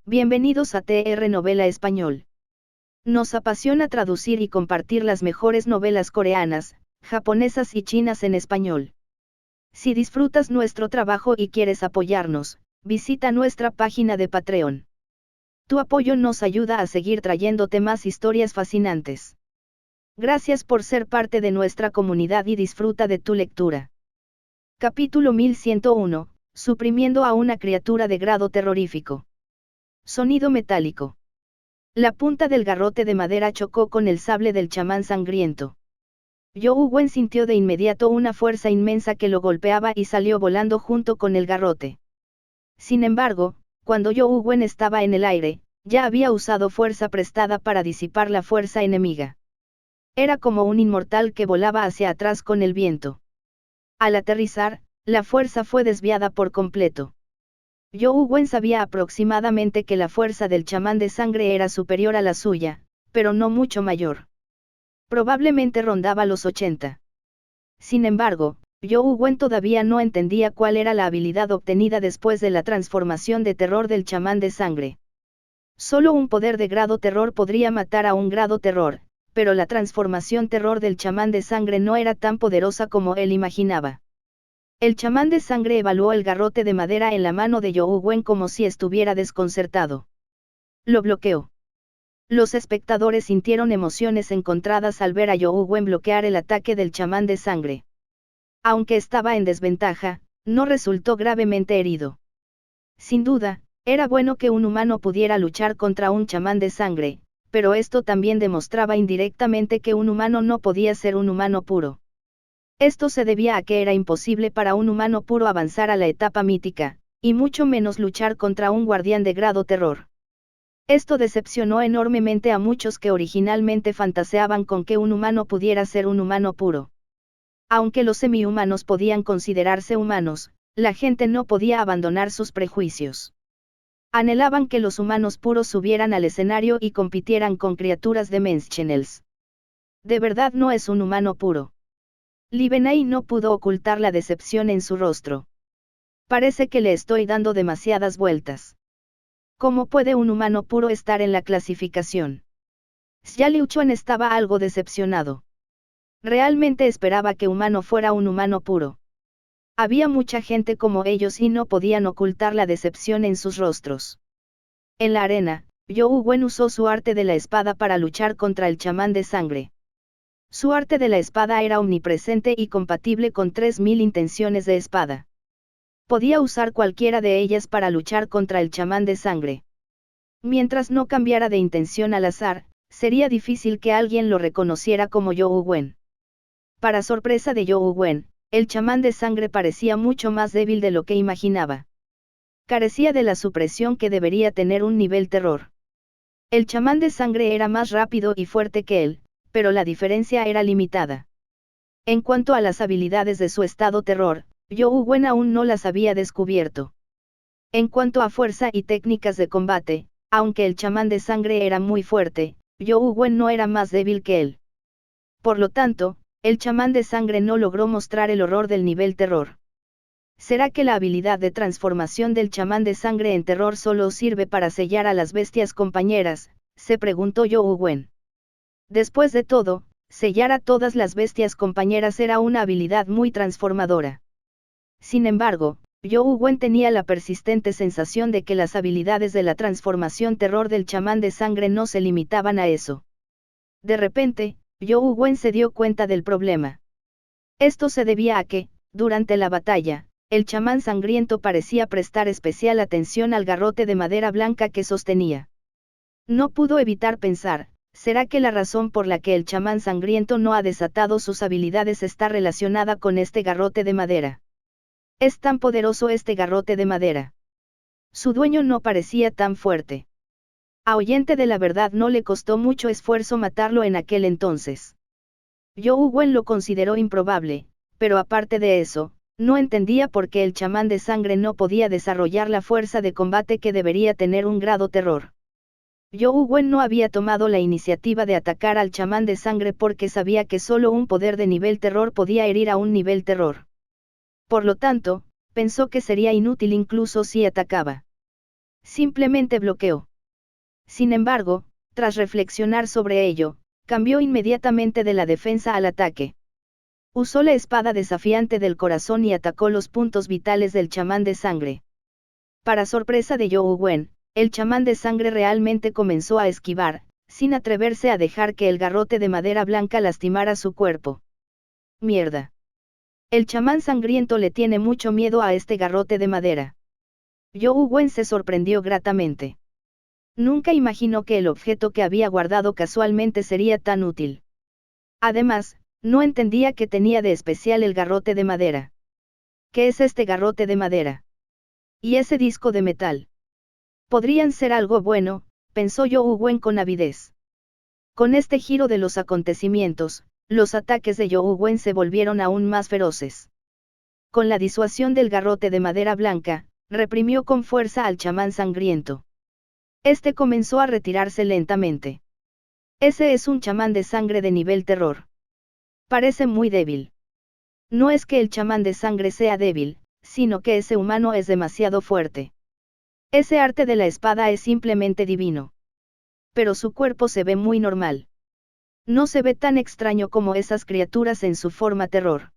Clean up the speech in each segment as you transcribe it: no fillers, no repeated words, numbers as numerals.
Bienvenidos a TR Novela Español. Nos apasiona traducir y compartir las mejores novelas coreanas, japonesas y chinas en español. Si disfrutas nuestro trabajo y quieres apoyarnos, visita nuestra página de Patreon. Tu apoyo nos ayuda a seguir trayéndote más historias fascinantes. Gracias por ser parte de nuestra comunidad y disfruta de tu lectura. Capítulo 1101, suprimiendo a una criatura de grado terrorífico. Sonido metálico. La punta del garrote de madera chocó con el sable del chamán sangriento. Yu Wen sintió de inmediato una fuerza inmensa que lo golpeaba y salió volando junto con el garrote. Sin embargo, cuando Yu Wen estaba en el aire, ya había usado fuerza prestada para disipar la fuerza enemiga. Era como un inmortal que volaba hacia atrás con el viento. Al aterrizar, la fuerza fue desviada por completo. Yu Wen sabía aproximadamente que la fuerza del chamán de sangre era superior a la suya, pero no mucho mayor. Probablemente rondaba los 80. Sin embargo, Yu Wen todavía no entendía cuál era la habilidad obtenida después de la transformación de terror del chamán de sangre. Solo un poder de grado terror podría matar a un grado terror, pero la transformación terror del chamán de sangre no era tan poderosa como él imaginaba. El chamán de sangre evaluó el garrote de madera en la mano de Yu Wen como si estuviera desconcertado. Lo bloqueó. Los espectadores sintieron emociones encontradas al ver a Yu Wen bloquear el ataque del chamán de sangre. Aunque estaba en desventaja, no resultó gravemente herido. Sin duda, era bueno que un humano pudiera luchar contra un chamán de sangre, pero esto también demostraba indirectamente que un humano no podía ser un humano puro. Esto se debía a que era imposible para un humano puro avanzar a la etapa mítica, y mucho menos luchar contra un guardián de grado terror. Esto decepcionó enormemente a muchos que originalmente fantaseaban con que un humano pudiera ser un humano puro. Aunque los semi-humanos podían considerarse humanos, la gente no podía abandonar sus prejuicios. Anhelaban que los humanos puros subieran al escenario y compitieran con criaturas de Menschenels. De verdad no es un humano puro. Li Benai no pudo ocultar la decepción en su rostro. Parece que le estoy dando demasiadas vueltas. ¿Cómo puede un humano puro estar en la clasificación? Xia Liuchuan estaba algo decepcionado. Realmente esperaba que humano fuera un humano puro. Había mucha gente como ellos y no podían ocultar la decepción en sus rostros. En la arena, Yu Wen usó su arte de la espada para luchar contra el chamán de sangre. Su arte de la espada era omnipresente y compatible con 3000 intenciones de espada. Podía usar cualquiera de ellas para luchar contra el chamán de sangre. Mientras no cambiara de intención al azar, sería difícil que alguien lo reconociera como Yu Wen. Para sorpresa de Yu Wen, el chamán de sangre parecía mucho más débil de lo que imaginaba. Carecía de la supresión que debería tener un nivel terror. El chamán de sangre era más rápido y fuerte que él, pero la diferencia era limitada. En cuanto a las habilidades de su estado terror, Yu Wen aún no las había descubierto. En cuanto a fuerza y técnicas de combate, aunque el chamán de sangre era muy fuerte, Yu Wen no era más débil que él. Por lo tanto, el chamán de sangre no logró mostrar el horror del nivel terror. ¿Será que la habilidad de transformación del chamán de sangre en terror solo sirve para sellar a las bestias compañeras?, se preguntó Yu Wen. Después de todo, sellar a todas las bestias compañeras era una habilidad muy transformadora. Sin embargo, Yu Wen tenía la persistente sensación de que las habilidades de la transformación terror del chamán de sangre no se limitaban a eso. De repente, Yu Wen se dio cuenta del problema. Esto se debía a que, durante la batalla, el chamán sangriento parecía prestar especial atención al garrote de madera blanca que sostenía. No pudo evitar pensar, ¿será que la razón por la que el chamán sangriento no ha desatado sus habilidades está relacionada con este garrote de madera? ¿Es tan poderoso este garrote de madera? Su dueño no parecía tan fuerte. Ahuyente de la verdad no le costó mucho esfuerzo matarlo en aquel entonces. Yu Wen lo consideró improbable, pero aparte de eso, no entendía por qué el chamán de sangre no podía desarrollar la fuerza de combate que debería tener un grado terror. Yu Wen no había tomado la iniciativa de atacar al chamán de sangre porque sabía que solo un poder de nivel terror podía herir a un nivel terror. Por lo tanto, pensó que sería inútil incluso si atacaba. Simplemente bloqueó. Sin embargo, tras reflexionar sobre ello, cambió inmediatamente de la defensa al ataque. Usó la espada desafiante del corazón y atacó los puntos vitales del chamán de sangre. Para sorpresa de Zhou Wen, el chamán de sangre realmente comenzó a esquivar, sin atreverse a dejar que el garrote de madera blanca lastimara su cuerpo. Mierda. El chamán sangriento le tiene mucho miedo a este garrote de madera. Zhou Wen se sorprendió gratamente. Nunca imaginó que el objeto que había guardado casualmente sería tan útil. Además, no entendía qué tenía de especial el garrote de madera. ¿Qué es este garrote de madera? ¿Y ese disco de metal? Podrían ser algo bueno, pensó Zhou Wen con avidez. Con este giro de los acontecimientos, los ataques de Zhou Wen se volvieron aún más feroces. Con la disuasión del garrote de madera blanca, reprimió con fuerza al chamán sangriento. Este comenzó a retirarse lentamente. Ese es un chamán de sangre de nivel terror. Parece muy débil. No es que el chamán de sangre sea débil, sino que ese humano es demasiado fuerte. Ese arte de la espada es simplemente divino. Pero su cuerpo se ve muy normal. No se ve tan extraño como esas criaturas en su forma terror.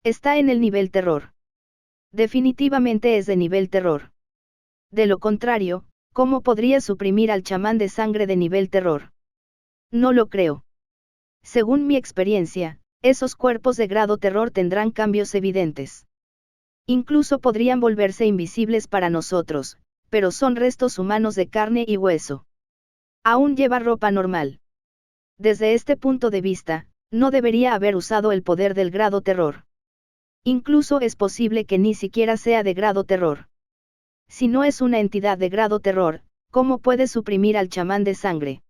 Está en el nivel terror. Definitivamente es de nivel terror. De lo contrario, ¿cómo podría suprimir al chamán de sangre de nivel terror? No lo creo. Según mi experiencia, esos cuerpos de grado terror tendrán cambios evidentes. Incluso podrían volverse invisibles para nosotros, pero son restos humanos de carne y hueso. Aún lleva ropa normal. Desde este punto de vista, no debería haber usado el poder del grado terror. Incluso es posible que ni siquiera sea de grado terror. Si no es una entidad de grado terror, ¿cómo puede suprimir al chamán de sangre?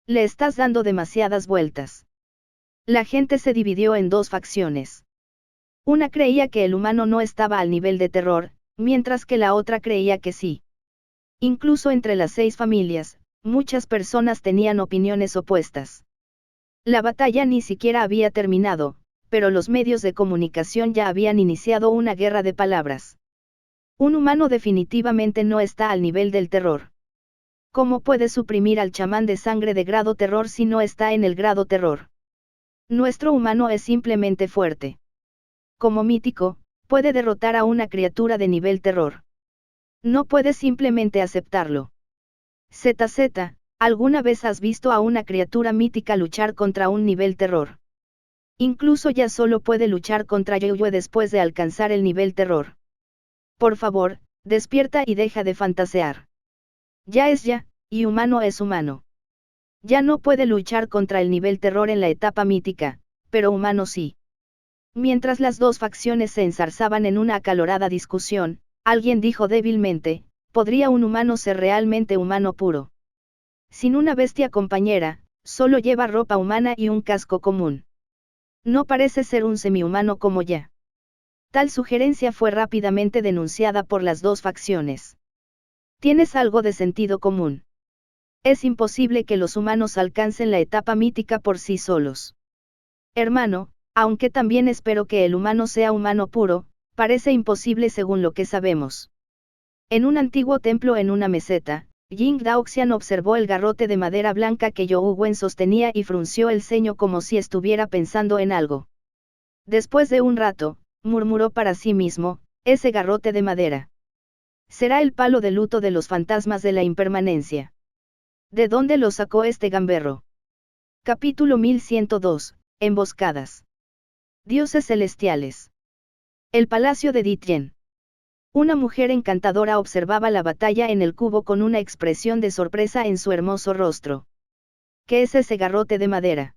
Le estás dando demasiadas vueltas. La gente se dividió en dos facciones. Una creía que el humano no estaba al nivel de terror, mientras que la otra creía que sí. Incluso entre las 6 familias, muchas personas tenían opiniones opuestas. La batalla ni siquiera había terminado, pero los medios de comunicación ya habían iniciado una guerra de palabras. Un humano definitivamente no está al nivel del terror. ¿Cómo puede suprimir al chamán de sangre de grado terror si no está en el grado terror? Nuestro humano es simplemente fuerte. Como mítico, puede derrotar a una criatura de nivel terror. No puedes simplemente aceptarlo. ZZ, ¿alguna vez has visto a una criatura mítica luchar contra un nivel terror? Incluso ya solo puede luchar contra Yoyue después de alcanzar el nivel terror. Por favor, despierta y deja de fantasear. Ya es ya, y humano es humano. Ya no puede luchar contra el nivel terror en la etapa mítica, pero humano sí. Mientras las dos facciones se enzarzaban en una acalorada discusión, alguien dijo débilmente, ¿podría un humano ser realmente humano puro? Sin una bestia compañera, solo lleva ropa humana y un casco común. No parece ser un semihumano como ya. Tal sugerencia fue rápidamente denunciada por las dos facciones. ¿Tienes algo de sentido común? Es imposible que los humanos alcancen la etapa mítica por sí solos. Hermano, aunque también espero que el humano sea humano puro, parece imposible según lo que sabemos. En un antiguo templo en una meseta, Ying Daoxian observó el garrote de madera blanca que Zhou Wen sostenía y frunció el ceño como si estuviera pensando en algo. Después de un rato, murmuró para sí mismo, ese garrote de madera. Será el palo de luto de los fantasmas de la impermanencia. ¿De dónde lo sacó este gamberro? Capítulo 1102, Emboscadas. Dioses celestiales. El palacio de Ditien. Una mujer encantadora observaba la batalla en el cubo con una expresión de sorpresa en su hermoso rostro. ¿Qué es ese garrote de madera?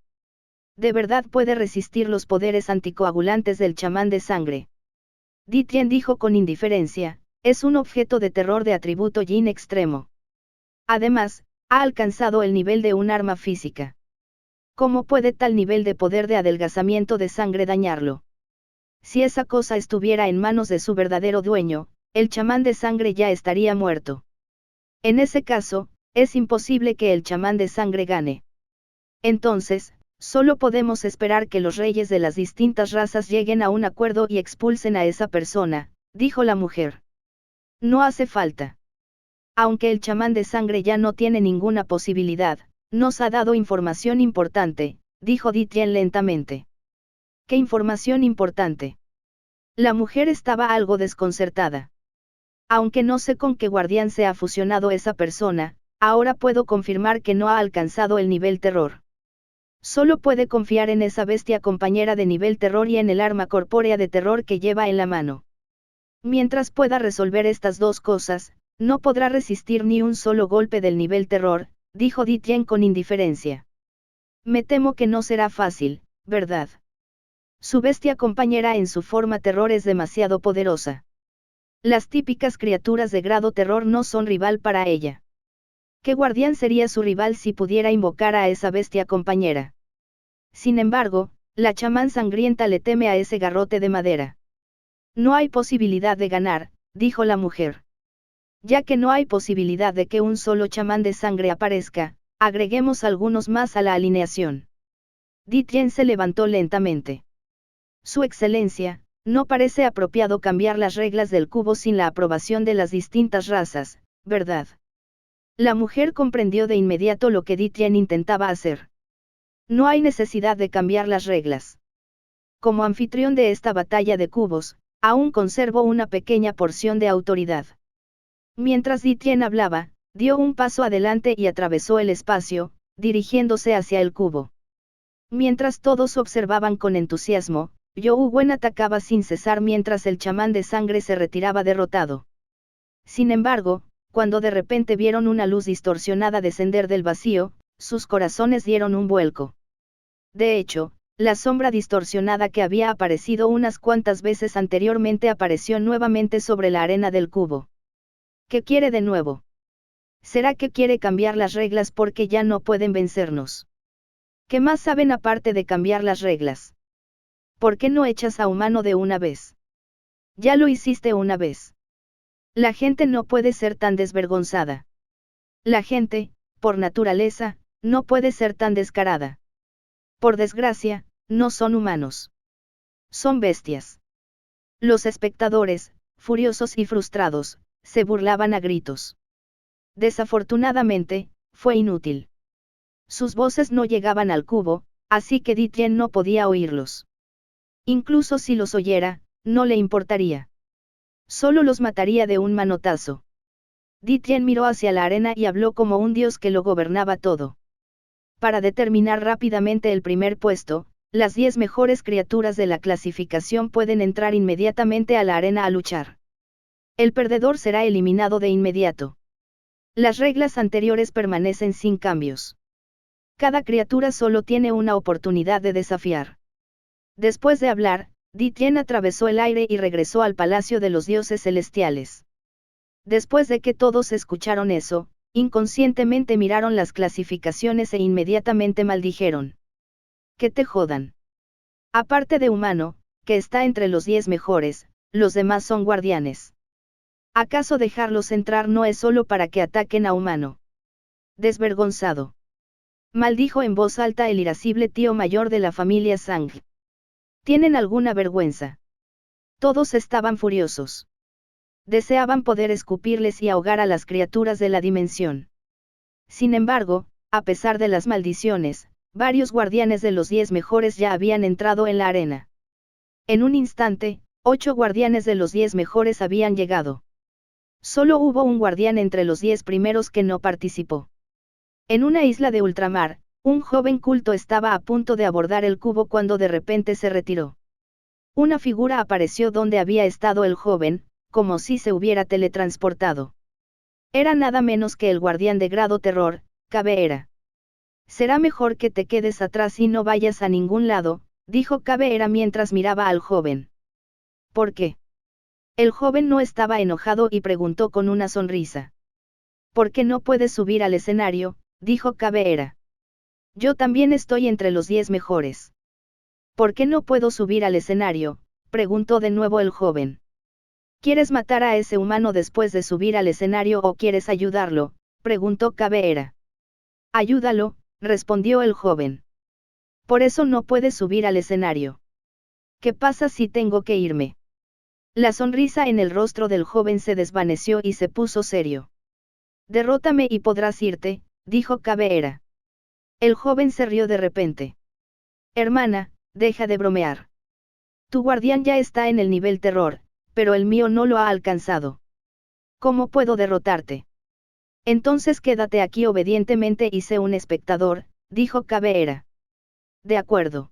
¿De verdad puede resistir los poderes anticoagulantes del chamán de sangre? Ditien dijo con indiferencia, es un objeto de terror de atributo yin extremo. Además, ha alcanzado el nivel de un arma física. ¿Cómo puede tal nivel de poder de adelgazamiento de sangre dañarlo? Si esa cosa estuviera en manos de su verdadero dueño, el chamán de sangre ya estaría muerto. En ese caso, es imposible que el chamán de sangre gane. Entonces, solo podemos esperar que los reyes de las distintas razas lleguen a un acuerdo y expulsen a esa persona, dijo la mujer. No hace falta. Aunque el chamán de sangre ya no tiene ninguna posibilidad, nos ha dado información importante, dijo Di Tien lentamente. ¿Qué información importante? La mujer estaba algo desconcertada. Aunque no sé con qué guardián se ha fusionado esa persona, ahora puedo confirmar que no ha alcanzado el nivel terror. Solo puede confiar en esa bestia compañera de nivel terror y en el arma corpórea de terror que lleva en la mano. Mientras pueda resolver estas dos cosas, no podrá resistir ni un solo golpe del nivel terror, dijo Di Tien con indiferencia. Me temo que no será fácil, ¿verdad? Su bestia compañera en su forma terror es demasiado poderosa. Las típicas criaturas de grado terror no son rival para ella. ¿Qué guardián sería su rival si pudiera invocar a esa bestia compañera? Sin embargo, la chamán sangrienta le teme a ese garrote de madera. No hay posibilidad de ganar, dijo la mujer. Ya que no hay posibilidad de que un solo chamán de sangre aparezca, agreguemos algunos más a la alineación. Di Tien se levantó lentamente. Su excelencia, no parece apropiado cambiar las reglas del cubo sin la aprobación de las distintas razas, ¿verdad? La mujer comprendió de inmediato lo que Di Tien intentaba hacer. No hay necesidad de cambiar las reglas. Como anfitrión de esta batalla de cubos, aún conservo una pequeña porción de autoridad. Mientras Di Tien hablaba, dio un paso adelante y atravesó el espacio, dirigiéndose hacia el cubo. Mientras todos observaban con entusiasmo, Zhou Wen atacaba sin cesar mientras el chamán de sangre se retiraba derrotado. Sin embargo, cuando de repente vieron una luz distorsionada descender del vacío, sus corazones dieron un vuelco. De hecho, la sombra distorsionada que había aparecido unas cuantas veces anteriormente apareció nuevamente sobre la arena del cubo. ¿Qué quiere de nuevo? ¿Será que quiere cambiar las reglas porque ya no pueden vencernos? ¿Qué más saben aparte de cambiar las reglas? ¿Por qué no echas a humano de una vez? Ya lo hiciste una vez. La gente no puede ser tan desvergonzada. La gente, por naturaleza, no puede ser tan descarada. Por desgracia, no son humanos. Son bestias. Los espectadores, furiosos y frustrados, se burlaban a gritos. Desafortunadamente, fue inútil. Sus voces no llegaban al cubo, así que Di Tien no podía oírlos. Incluso si los oyera, no le importaría. Solo los mataría de un manotazo. Di Tien miró hacia la arena y habló como un dios que lo gobernaba todo. Para determinar rápidamente el primer puesto, las 10 mejores criaturas de la clasificación pueden entrar inmediatamente a la arena a luchar. El perdedor será eliminado de inmediato. Las reglas anteriores permanecen sin cambios. Cada criatura solo tiene una oportunidad de desafiar. Después de hablar, Di Tien atravesó el aire y regresó al palacio de los dioses celestiales. Después de que todos escucharon eso, inconscientemente miraron las clasificaciones e inmediatamente maldijeron. Que te jodan. Aparte de humano, que está entre los 10 mejores, los demás son guardianes. ¿Acaso dejarlos entrar no es solo para que ataquen a humano? Desvergonzado. Maldijo en voz alta el irascible tío mayor de la familia Zhang. ¿Tienen alguna vergüenza? Todos estaban furiosos. Deseaban poder escupirles y ahogar a las criaturas de la dimensión. Sin embargo, a pesar de las maldiciones, varios guardianes de los 10 mejores ya habían entrado en la arena. En un instante, 8 guardianes de los 10 mejores habían llegado. Solo hubo un guardián entre los 10 primeros que no participó. En una isla de ultramar, un joven culto estaba a punto de abordar el cubo cuando de repente se retiró. Una figura apareció donde había estado el joven, como si se hubiera teletransportado. Era nada menos que el guardián de grado terror, Caveira. Será mejor que te quedes atrás y no vayas a ningún lado, dijo Caveira mientras miraba al joven. ¿Por qué? El joven no estaba enojado y preguntó con una sonrisa. ¿Por qué no puedes subir al escenario?, dijo Caveira. Yo también estoy entre los 10 mejores. ¿Por qué no puedo subir al escenario?, preguntó de nuevo el joven. ¿Quieres matar a ese humano después de subir al escenario o quieres ayudarlo?, preguntó Caveira. Ayúdalo, respondió el joven. Por eso no puedes subir al escenario. ¿Qué pasa si tengo que irme? La sonrisa en el rostro del joven se desvaneció y se puso serio. Derrótame y podrás irte, dijo Caveira. El joven se rió de repente. Hermana, deja de bromear. Tu guardián ya está en el nivel terror, pero el mío no lo ha alcanzado. ¿Cómo puedo derrotarte? Entonces quédate aquí obedientemente y sé un espectador, dijo Caveira. De acuerdo.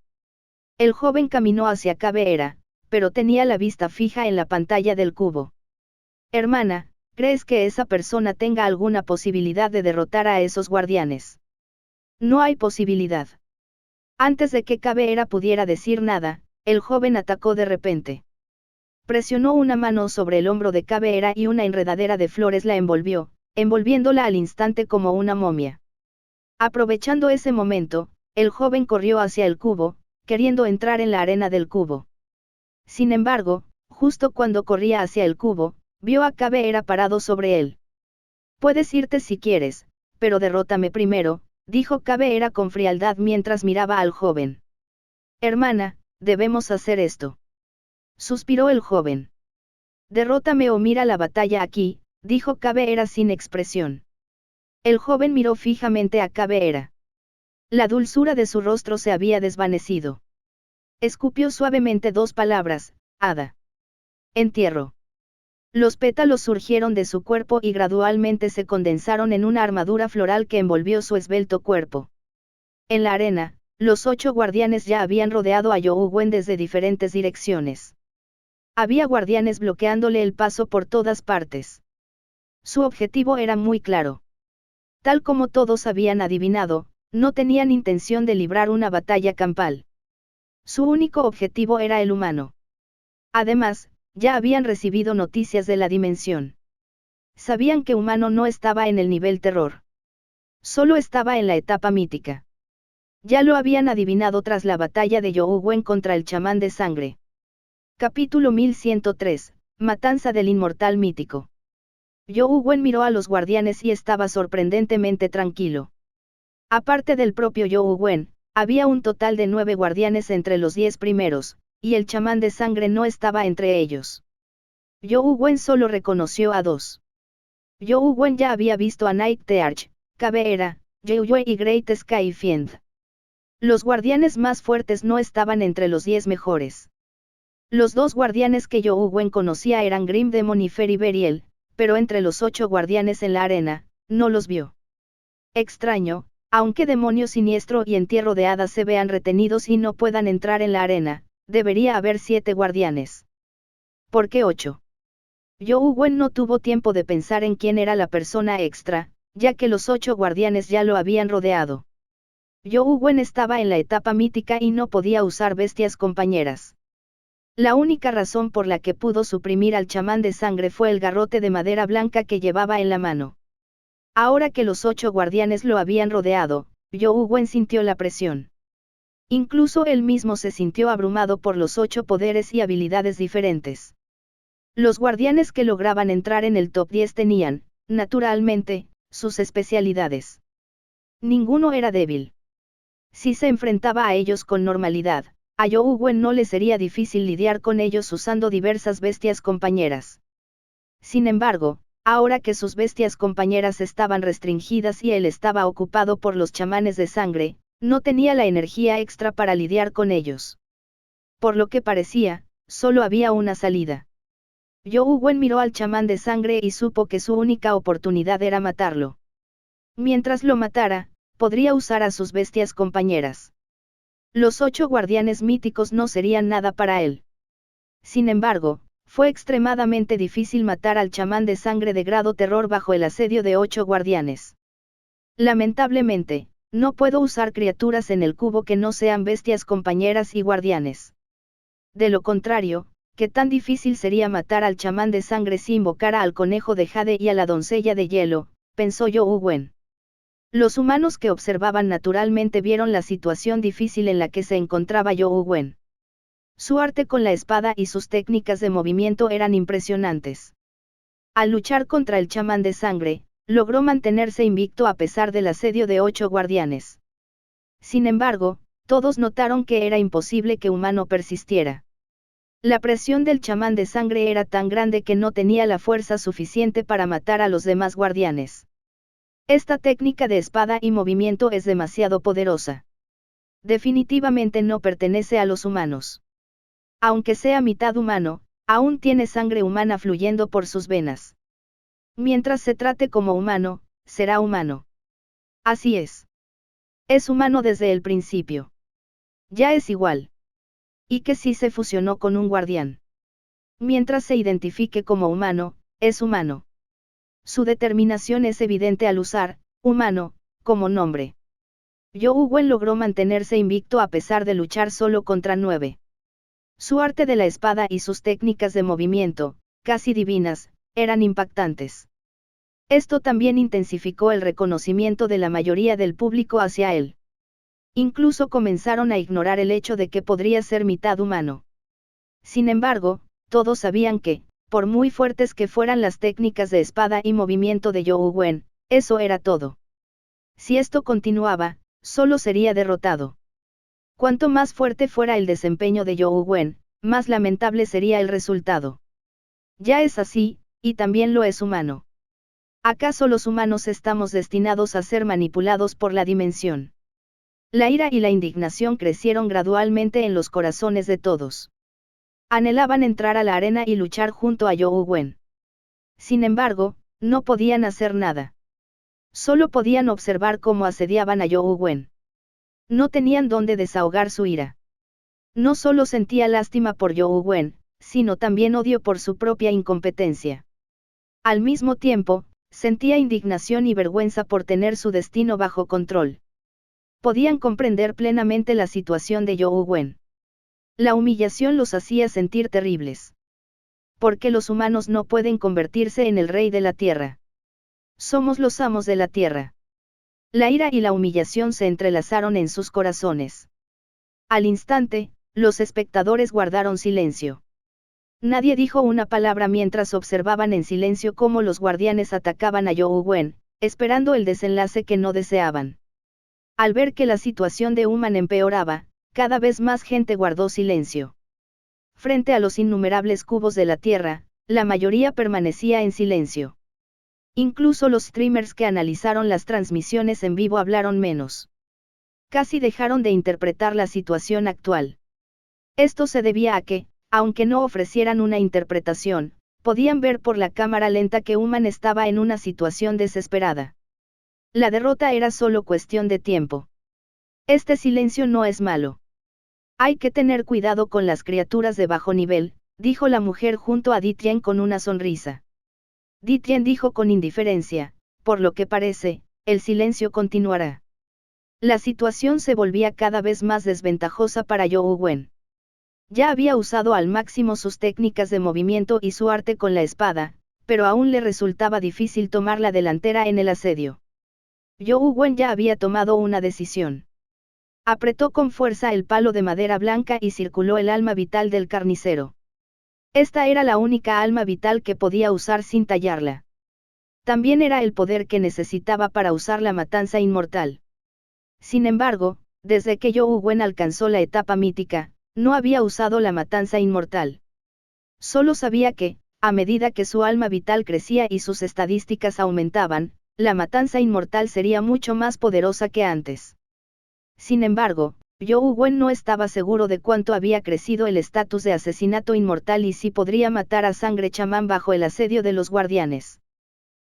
El joven caminó hacia Caveira, pero tenía la vista fija en la pantalla del cubo. Hermana, ¿crees que esa persona tenga alguna posibilidad de derrotar a esos guardianes? No hay posibilidad. Antes de que Caveira pudiera decir nada, el joven atacó de repente. Presionó una mano sobre el hombro de Caveira y una enredadera de flores la envolvió, envolviéndola al instante como una momia. Aprovechando ese momento, el joven corrió hacia el cubo, queriendo entrar en la arena del cubo. Sin embargo, justo cuando corría hacia el cubo, vio a Caveira parado sobre él. Puedes irte si quieres, pero derrótame primero, dijo Caveira con frialdad mientras miraba al joven. Hermana, debemos hacer esto. Suspiró el joven. Derrótame o mira la batalla aquí, dijo Caveira sin expresión. El joven miró fijamente a Caveira. La dulzura de su rostro se había desvanecido. Escupió suavemente dos palabras: hada. Entierro. Los pétalos surgieron de su cuerpo y gradualmente se condensaron en una armadura floral que envolvió su esbelto cuerpo. En la arena, los 8 guardianes ya habían rodeado a You Wen desde diferentes direcciones. Había guardianes bloqueándole el paso por todas partes. Su objetivo era muy claro. Tal como todos habían adivinado, no tenían intención de librar una batalla campal. Su único objetivo era el humano. Además, ya habían recibido noticias de la dimensión. Sabían que humano no estaba en el nivel terror. Solo estaba en la etapa mítica. Ya lo habían adivinado tras la batalla de You Wen contra el chamán de sangre. Capítulo 1103, Matanza del inmortal mítico. You Wen miró a los guardianes y estaba sorprendentemente tranquilo. Aparte del propio You Wen, había un total de 9 guardianes entre los 10 primeros, y el chamán de sangre no estaba entre ellos. You Wen solo reconoció a 2. You Wen ya había visto a Night Tearch, Caveira, Yue y Great Sky Fiend. Los guardianes más fuertes no estaban entre los 10 mejores. Los 2 guardianes que You Wen conocía eran Grim Demon y Fairy Beriel, pero entre los 8 guardianes en la arena, no los vio. Extraño, aunque Demonio Siniestro y Entierro de Hadas se vean retenidos y no puedan entrar en la arena, debería haber 7 guardianes. ¿Por qué 8? You Wen no tuvo tiempo de pensar en quién era la persona extra, ya que los 8 guardianes ya lo habían rodeado. You Wen estaba en la etapa mítica y no podía usar bestias compañeras. La única razón por la que pudo suprimir al chamán de sangre fue el garrote de madera blanca que llevaba en la mano. Ahora que los 8 guardianes lo habían rodeado, You Wen sintió la presión. Incluso él mismo se sintió abrumado por los 8 poderes y habilidades diferentes. Los guardianes que lograban entrar en el top 10 tenían, naturalmente, sus especialidades. Ninguno era débil. Si se enfrentaba a ellos con normalidad, a You Wen no le sería difícil lidiar con ellos usando diversas bestias compañeras. Sin embargo, ahora que sus bestias compañeras estaban restringidas y él estaba ocupado por los chamanes de sangre, no tenía la energía extra para lidiar con ellos. Por lo que parecía, solo había una salida. You Wen miró al chamán de sangre y supo que su única oportunidad era matarlo. Mientras lo matara, podría usar a sus bestias compañeras. Los 8 guardianes míticos no serían nada para él. Sin embargo, fue extremadamente difícil matar al chamán de sangre de grado terror bajo el asedio de 8 guardianes. Lamentablemente, no puedo usar criaturas en el cubo que no sean bestias compañeras y guardianes. De lo contrario, ¿qué tan difícil sería matar al chamán de sangre si invocara al conejo de jade y a la doncella de hielo?, pensó You Wen. Los humanos que observaban naturalmente vieron la situación difícil en la que se encontraba You Wen. Su arte con la espada y sus técnicas de movimiento eran impresionantes. Al luchar contra el chamán de sangre, logró mantenerse invicto a pesar del asedio de 8 guardianes. Sin embargo, todos notaron que era imposible que humano persistiera. La presión del chamán de sangre era tan grande que no tenía la fuerza suficiente para matar a los demás guardianes. Esta técnica de espada y movimiento es demasiado poderosa. Definitivamente no pertenece a los humanos. Aunque sea mitad humano, aún tiene sangre humana fluyendo por sus venas. Mientras se trate como humano, será humano. Así es. Es humano desde el principio. Ya es igual. Y que si se fusionó con un guardián. Mientras se identifique como humano, es humano. Su determinación es evidente al usar, humano, como nombre. Zhou Wen logró mantenerse invicto a pesar de luchar solo contra 9. Su arte de la espada y sus técnicas de movimiento, casi divinas, eran impactantes. Esto también intensificó el reconocimiento de la mayoría del público hacia él. Incluso comenzaron a ignorar el hecho de que podría ser mitad humano. Sin embargo, todos sabían que, por muy fuertes que fueran las técnicas de espada y movimiento de Zhou Wen, eso era todo. Si esto continuaba, solo sería derrotado. Cuanto más fuerte fuera el desempeño de Zhou Wen, más lamentable sería el resultado. Ya es así, y también lo es humano. ¿Acaso los humanos estamos destinados a ser manipulados por la dimensión? La ira y la indignación crecieron gradualmente en los corazones de todos. Anhelaban entrar a la arena y luchar junto a Zhou Wen. Sin embargo, no podían hacer nada. Solo podían observar cómo asediaban a Zhou Wen. No tenían dónde desahogar su ira. No solo sentía lástima por Zhou Wen, sino también odio por su propia incompetencia. Al mismo tiempo, sentía indignación y vergüenza por tener su destino bajo control. Podían comprender plenamente la situación de Zhou Wen. La humillación los hacía sentir terribles. Porque los humanos no pueden convertirse en el rey de la tierra. Somos los amos de la tierra. La ira y la humillación se entrelazaron en sus corazones. Al instante, los espectadores guardaron silencio. Nadie dijo una palabra mientras observaban en silencio cómo los guardianes atacaban a Zhou Wen, esperando el desenlace que no deseaban. Al ver que la situación de Human empeoraba, cada vez más gente guardó silencio. Frente a los innumerables cubos de la Tierra, la mayoría permanecía en silencio. Incluso los streamers que analizaron las transmisiones en vivo hablaron menos. Casi dejaron de interpretar la situación actual. Esto se debía a que, aunque no ofrecieran una interpretación, podían ver por la cámara lenta que Human estaba en una situación desesperada. La derrota era solo cuestión de tiempo. Este silencio no es malo. Hay que tener cuidado con las criaturas de bajo nivel, dijo la mujer junto a Di Tian con una sonrisa. Di Tian dijo con indiferencia, por lo que parece, el silencio continuará. La situación se volvía cada vez más desventajosa para Zhou Wen. Ya había usado al máximo sus técnicas de movimiento y su arte con la espada, pero aún le resultaba difícil tomar la delantera en el asedio. Zhou Wen ya había tomado una decisión. Apretó con fuerza el palo de madera blanca y circuló el alma vital del carnicero. Esta era la única alma vital que podía usar sin tallarla. También era el poder que necesitaba para usar la matanza inmortal. Sin embargo, desde que Zhou Wen alcanzó la etapa mítica, no había usado la matanza inmortal. Solo sabía que, a medida que su alma vital crecía y sus estadísticas aumentaban, la matanza inmortal sería mucho más poderosa que antes. Sin embargo, Zhou Wen no estaba seguro de cuánto había crecido el estatus de asesinato inmortal y si podría matar a Sangre Chamán bajo el asedio de los guardianes.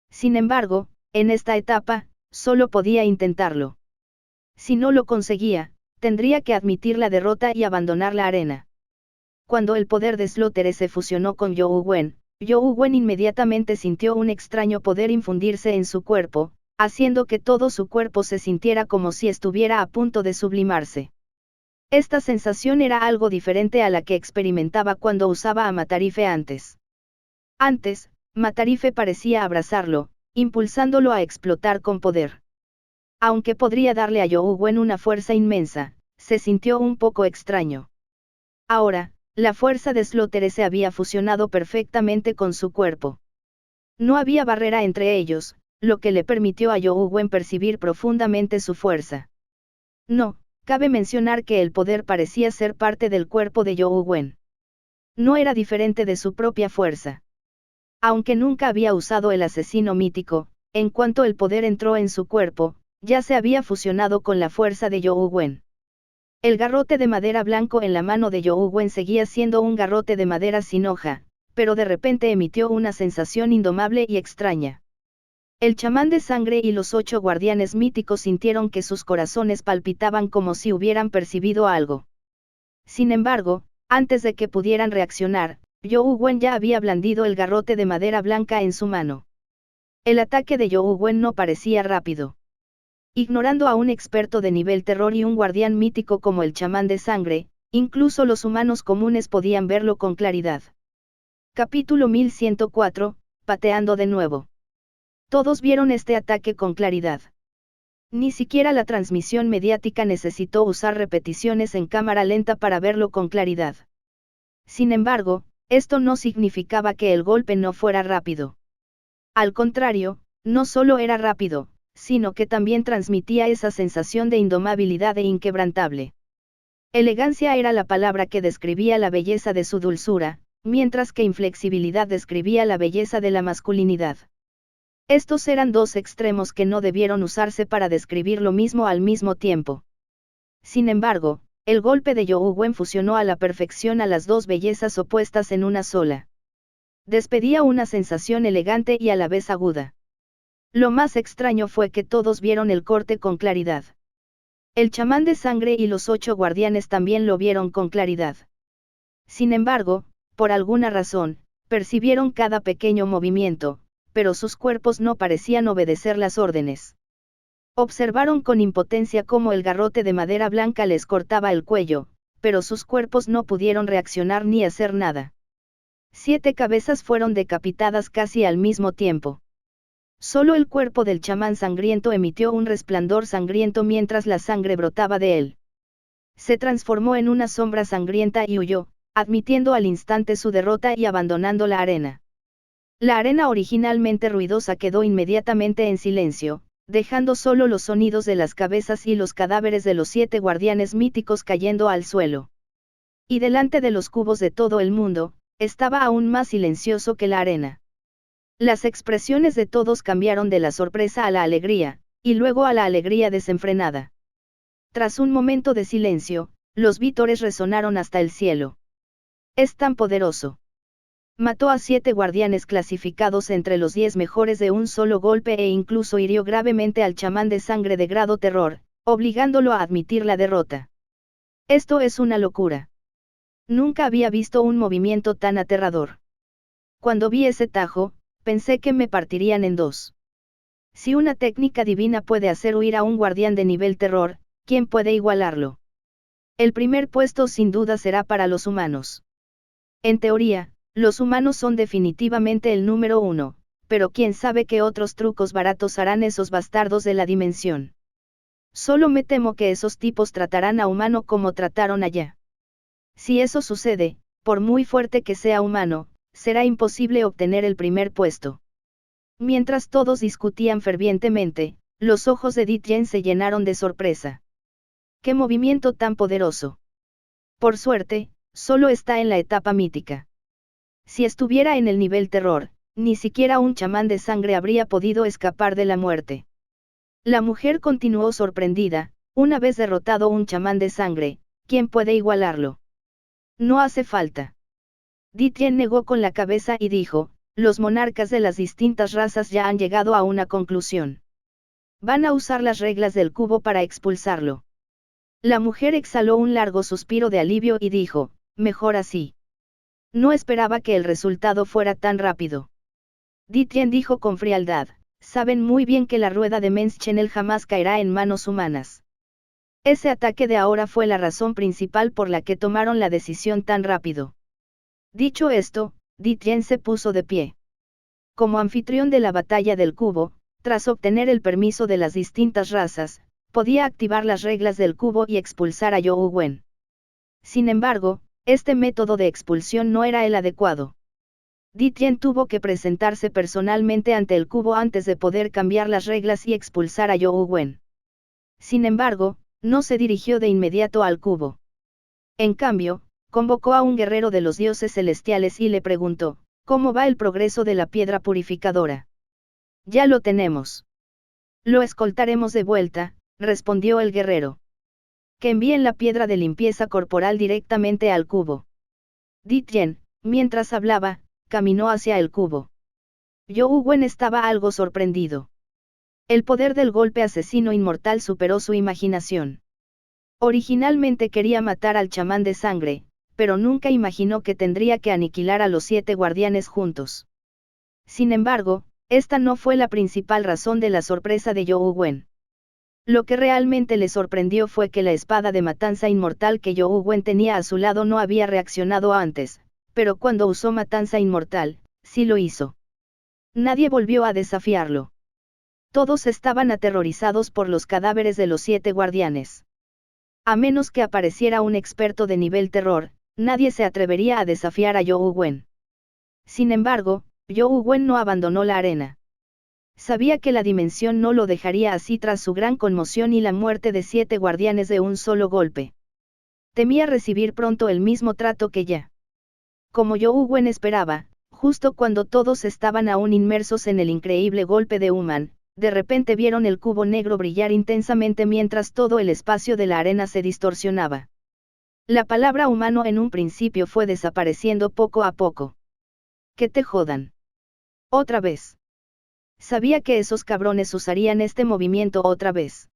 Sin embargo, en esta etapa, solo podía intentarlo. Si no lo conseguía, tendría que admitir la derrota y abandonar la arena. Cuando el poder de Slaughter se fusionó con Zhou Wen inmediatamente sintió un extraño poder infundirse en su cuerpo, haciendo que todo su cuerpo se sintiera como si estuviera a punto de sublimarse. Esta sensación era algo diferente a la que experimentaba cuando usaba a Matarife antes. Antes, Matarife parecía abrazarlo, impulsándolo a explotar con poder. Aunque podría darle a Zhou Wen una fuerza inmensa, se sintió un poco extraño. Ahora, la fuerza de Slaughter se había fusionado perfectamente con su cuerpo. No había barrera entre ellos, lo que le permitió a Zhou Wen percibir profundamente su fuerza. No, cabe mencionar que el poder parecía ser parte del cuerpo de Zhou Wen. No era diferente de su propia fuerza. Aunque nunca había usado el asesino mítico, en cuanto el poder entró en su cuerpo, ya se había fusionado con la fuerza de You Wen. El garrote de madera blanco en la mano de You Wen seguía siendo un garrote de madera sin hoja, pero de repente emitió una sensación indomable y extraña. El chamán de sangre y los 8 guardianes míticos sintieron que sus corazones palpitaban como si hubieran percibido algo. Sin embargo, antes de que pudieran reaccionar, You Wen ya había blandido el garrote de madera blanca en su mano. El ataque de You Wen no parecía rápido. Ignorando a un experto de nivel terror y un guardián mítico como el chamán de sangre, incluso los humanos comunes podían verlo con claridad. Capítulo 1104, pateando de nuevo. Todos vieron este ataque con claridad. Ni siquiera la transmisión mediática necesitó usar repeticiones en cámara lenta para verlo con claridad. Sin embargo, esto no significaba que el golpe no fuera rápido. Al contrario, no solo era rápido, sino que también transmitía esa sensación de indomabilidad e inquebrantable. Elegancia era la palabra que describía la belleza de su dulzura, mientras que inflexibilidad describía la belleza de la masculinidad. Estos eran dos extremos que no debieron usarse para describir lo mismo al mismo tiempo. Sin embargo, el golpe de You Wen fusionó a la perfección a las dos bellezas opuestas en una sola. Despedía una sensación elegante y a la vez aguda. Lo más extraño fue que todos vieron el corte con claridad. El chamán de sangre y los 8 guardianes también lo vieron con claridad. Sin embargo, por alguna razón, percibieron cada pequeño movimiento, pero sus cuerpos no parecían obedecer las órdenes. Observaron con impotencia cómo el garrote de madera blanca les cortaba el cuello, pero sus cuerpos no pudieron reaccionar ni hacer nada. 7 cabezas fueron decapitadas casi al mismo tiempo. Solo el cuerpo del chamán sangriento emitió un resplandor sangriento mientras la sangre brotaba de él. Se transformó en una sombra sangrienta y huyó, admitiendo al instante su derrota y abandonando la arena. La arena originalmente ruidosa quedó inmediatamente en silencio, dejando solo los sonidos de las cabezas y los cadáveres de los 7 guardianes míticos cayendo al suelo. Y delante de los cubos de todo el mundo, estaba aún más silencioso que la arena. Las expresiones de todos cambiaron de la sorpresa a la alegría, y luego a la alegría desenfrenada. Tras un momento de silencio, los vítores resonaron hasta el cielo. Es tan poderoso. Mató a 7 guardianes clasificados entre los 10 mejores de un solo golpe e incluso hirió gravemente al chamán de sangre de grado terror, obligándolo a admitir la derrota. Esto es una locura. Nunca había visto un movimiento tan aterrador. Cuando vi ese tajo, pensé que me partirían en dos. Si una técnica divina puede hacer huir a un guardián de nivel terror, ¿quién puede igualarlo? El primer puesto sin duda será para los humanos. En teoría, los humanos son definitivamente el número 1, pero quién sabe qué otros trucos baratos harán esos bastardos de la dimensión. Solo me temo que esos tipos tratarán a humano como trataron allá. Si eso sucede, por muy fuerte que sea humano, será imposible obtener el primer puesto. Mientras todos discutían fervientemente, los ojos de Di Tien se llenaron de sorpresa. ¡Qué movimiento tan poderoso! Por suerte, solo está en la etapa mítica. Si estuviera en el nivel terror, ni siquiera un chamán de sangre habría podido escapar de la muerte. La mujer continuó sorprendida, una vez derrotado un chamán de sangre, ¿quién puede igualarlo? No hace falta. Di Tien negó con la cabeza y dijo, los monarcas de las distintas razas ya han llegado a una conclusión. Van a usar las reglas del cubo para expulsarlo. La mujer exhaló un largo suspiro de alivio y dijo, mejor así. No esperaba que el resultado fuera tan rápido. Di Tien dijo con frialdad, saben muy bien que la rueda de Mens Chenel jamás caerá en manos humanas. Ese ataque de ahora fue la razón principal por la que tomaron la decisión tan rápido. Dicho esto, Di Tien se puso de pie. Como anfitrión de la batalla del cubo, tras obtener el permiso de las distintas razas, podía activar las reglas del cubo y expulsar a You Wen. Sin embargo, este método de expulsión no era el adecuado. Di Tien tuvo que presentarse personalmente ante el cubo antes de poder cambiar las reglas y expulsar a You Wen. Sin embargo, no se dirigió de inmediato al cubo. En cambio, convocó a un guerrero de los dioses celestiales y le preguntó, ¿cómo va el progreso de la piedra purificadora? Ya lo tenemos. Lo escoltaremos de vuelta, respondió el guerrero. Que envíen la piedra de limpieza corporal directamente al cubo. Di Tien, mientras hablaba, caminó hacia el cubo. Zhou Wen estaba algo sorprendido. El poder del golpe asesino inmortal superó su imaginación. Originalmente quería matar al chamán de sangre, pero nunca imaginó que tendría que aniquilar a los 7 guardianes juntos. Sin embargo, esta no fue la principal razón de la sorpresa de Zhou Wen. Lo que realmente le sorprendió fue que la espada de matanza inmortal que Zhou Wen tenía a su lado no había reaccionado antes, pero cuando usó matanza inmortal, sí lo hizo. Nadie volvió a desafiarlo. Todos estaban aterrorizados por los cadáveres de los 7 guardianes. A menos que apareciera un experto de nivel terror, nadie se atrevería a desafiar a Zhou Wen. Sin embargo, Zhou Wen no abandonó la arena. Sabía que la dimensión no lo dejaría así tras su gran conmoción y la muerte de 7 guardianes de un solo golpe. Temía recibir pronto el mismo trato que ya. Como Zhou Wen esperaba, justo cuando todos estaban aún inmersos en el increíble golpe de Human, de repente vieron el cubo negro brillar intensamente mientras todo el espacio de la arena se distorsionaba. La palabra humano en un principio fue desapareciendo poco a poco. Que te jodan. Otra vez. Sabía que esos cabrones usarían este movimiento otra vez.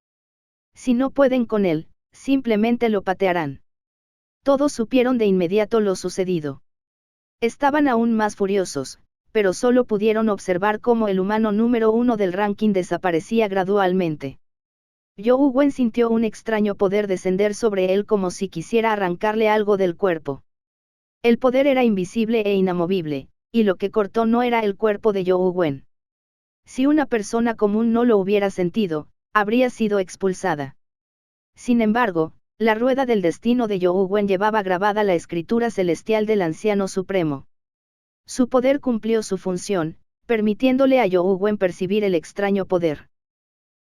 Si no pueden con él, simplemente lo patearán. Todos supieron de inmediato lo sucedido. Estaban aún más furiosos, pero solo pudieron observar cómo el humano número 1 del ranking desaparecía gradualmente. Zhou Wen sintió un extraño poder descender sobre él como si quisiera arrancarle algo del cuerpo. El poder era invisible e inamovible, y lo que cortó no era el cuerpo de Zhou Wen. Si una persona común no lo hubiera sentido, habría sido expulsada. Sin embargo, la rueda del destino de Zhou Wen llevaba grabada la escritura celestial del Anciano Supremo. Su poder cumplió su función, permitiéndole a Zhou Wen percibir el extraño poder.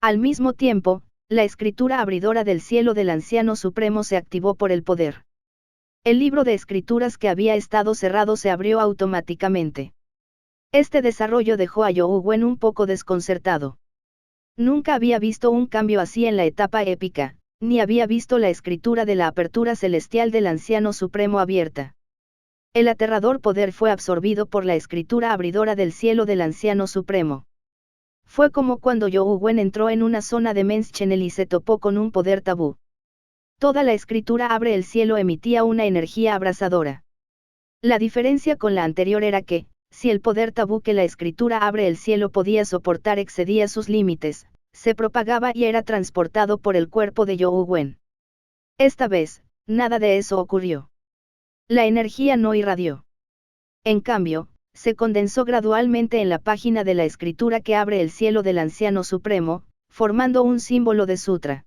Al mismo tiempo, la escritura abridora del cielo del Anciano Supremo se activó por el poder. El libro de escrituras que había estado cerrado se abrió automáticamente. Este desarrollo dejó a Zhou Wen un poco desconcertado. Nunca había visto un cambio así en la etapa épica, ni había visto la escritura de la apertura celestial del Anciano Supremo abierta. El aterrador poder fue absorbido por la escritura abridora del cielo del Anciano Supremo. Fue como cuando Zhou Wen entró en una zona de Men's Channel y se topó con un poder tabú. Toda la escritura abre el cielo emitía una energía abrasadora. La diferencia con la anterior era que, si el poder tabú que la escritura abre el cielo podía soportar excedía sus límites, se propagaba y era transportado por el cuerpo de Zhou Wen. Esta vez, nada de eso ocurrió. La energía no irradió. En cambio, se condensó gradualmente en la página de la escritura que abre el cielo del Anciano Supremo, formando un símbolo de sutra.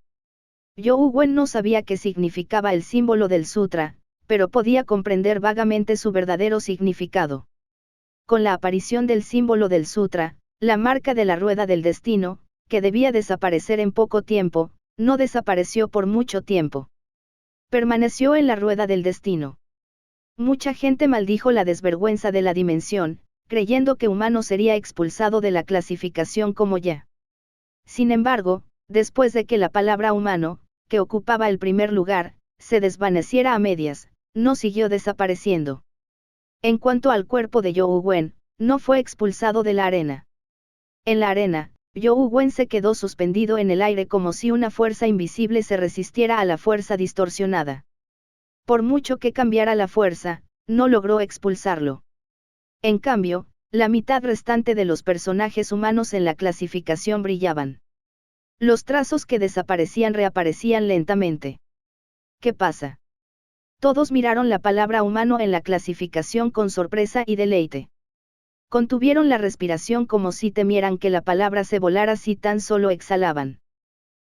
Zhou Wen no sabía qué significaba el símbolo del sutra, pero podía comprender vagamente su verdadero significado. Con la aparición del símbolo del sutra, la marca de la rueda del destino, que debía desaparecer en poco tiempo, no desapareció por mucho tiempo. Permaneció en la rueda del destino. Mucha gente maldijo la desvergüenza de la dimensión, creyendo que humano sería expulsado de la clasificación como ya. Sin embargo, después de que la palabra humano, que ocupaba el primer lugar, se desvaneciera a medias, no siguió desapareciendo. En cuanto al cuerpo de Zhou Wen, no fue expulsado de la arena. En la arena, Zhou Wen se quedó suspendido en el aire como si una fuerza invisible se resistiera a la fuerza distorsionada. Por mucho que cambiara la fuerza, no logró expulsarlo. En cambio, la mitad restante de los personajes humanos en la clasificación brillaban. Los trazos que desaparecían reaparecían lentamente. ¿Qué pasa? Todos miraron la palabra humano en la clasificación con sorpresa y deleite. Contuvieron la respiración como si temieran que la palabra se volara si tan solo exhalaban.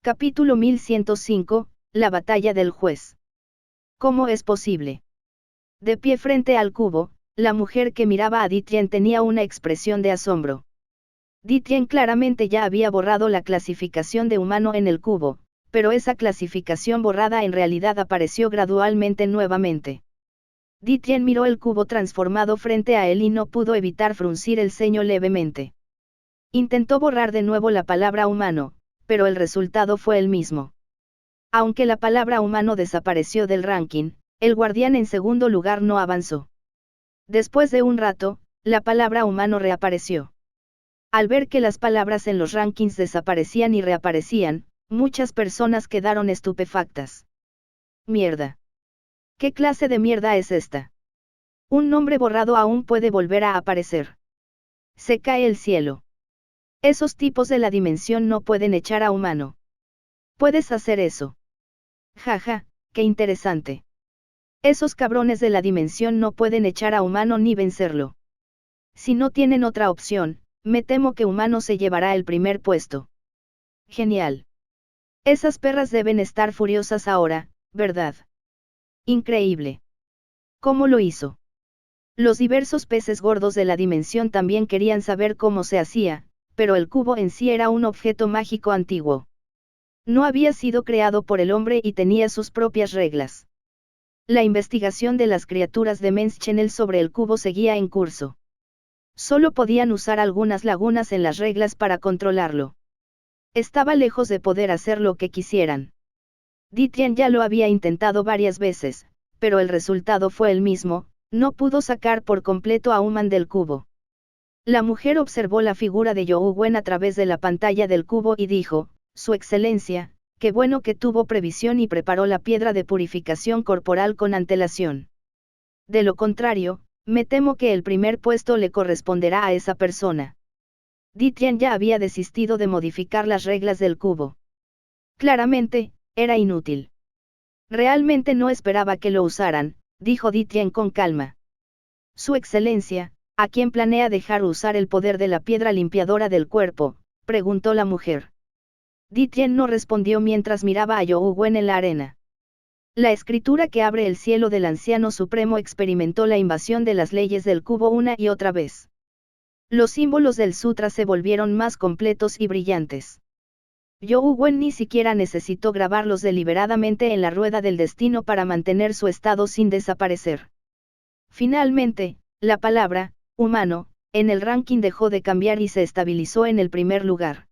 Capítulo 1105, La batalla del juez. ¿Cómo es posible? De pie frente al cubo, la mujer que miraba a Di Tien tenía una expresión de asombro. Di Tien claramente ya había borrado la clasificación de humano en el cubo, pero esa clasificación borrada en realidad apareció gradualmente nuevamente. Di Tien miró el cubo transformado frente a él y no pudo evitar fruncir el ceño levemente. Intentó borrar de nuevo la palabra humano, pero el resultado fue el mismo. Aunque la palabra humano desapareció del ranking, el guardián en segundo lugar no avanzó. Después de un rato, la palabra humano reapareció. Al ver que las palabras en los rankings desaparecían y reaparecían, muchas personas quedaron estupefactas. Mierda. ¿Qué clase de mierda es esta? Un nombre borrado aún puede volver a aparecer. Se cae el cielo. Esos tipos de la dimensión no pueden echar a humano. ¿Puedes hacer eso? Jaja, qué interesante. Esos cabrones de la dimensión no pueden echar a humano ni vencerlo. Si no tienen otra opción, me temo que humano se llevará el primer puesto. Genial. Esas perras deben estar furiosas ahora, ¿verdad? Increíble. ¿Cómo lo hizo? Los diversos peces gordos de la dimensión también querían saber cómo se hacía, pero el cubo en sí era un objeto mágico antiguo. No había sido creado por el hombre y tenía sus propias reglas. La investigación de las criaturas de Men's Channel sobre el cubo seguía en curso. Solo podían usar algunas lagunas en las reglas para controlarlo. Estaba lejos de poder hacer lo que quisieran. Ditien ya lo había intentado varias veces, pero el resultado fue el mismo, no pudo sacar por completo a Human del cubo. La mujer observó la figura de You Wen a través de la pantalla del cubo y dijo, Su Excelencia, qué bueno que tuvo previsión y preparó la piedra de purificación corporal con antelación. De lo contrario, me temo que el primer puesto le corresponderá a esa persona. Ditien ya había desistido de modificar las reglas del cubo. Claramente, era inútil. Realmente no esperaba que lo usaran, dijo Ditien con calma. Su Excelencia, ¿a quién planea dejar usar el poder de la piedra limpiadora del cuerpo?, preguntó la mujer. Ditien no respondió mientras miraba a You Wen en la arena. La escritura que abre el cielo del anciano supremo experimentó la invasión de las leyes del cubo una y otra vez. Los símbolos del sutra se volvieron más completos y brillantes. You Wen ni siquiera necesitó grabarlos deliberadamente en la rueda del destino para mantener su estado sin desaparecer. Finalmente, la palabra, humano, en el ranking dejó de cambiar y se estabilizó en el primer lugar.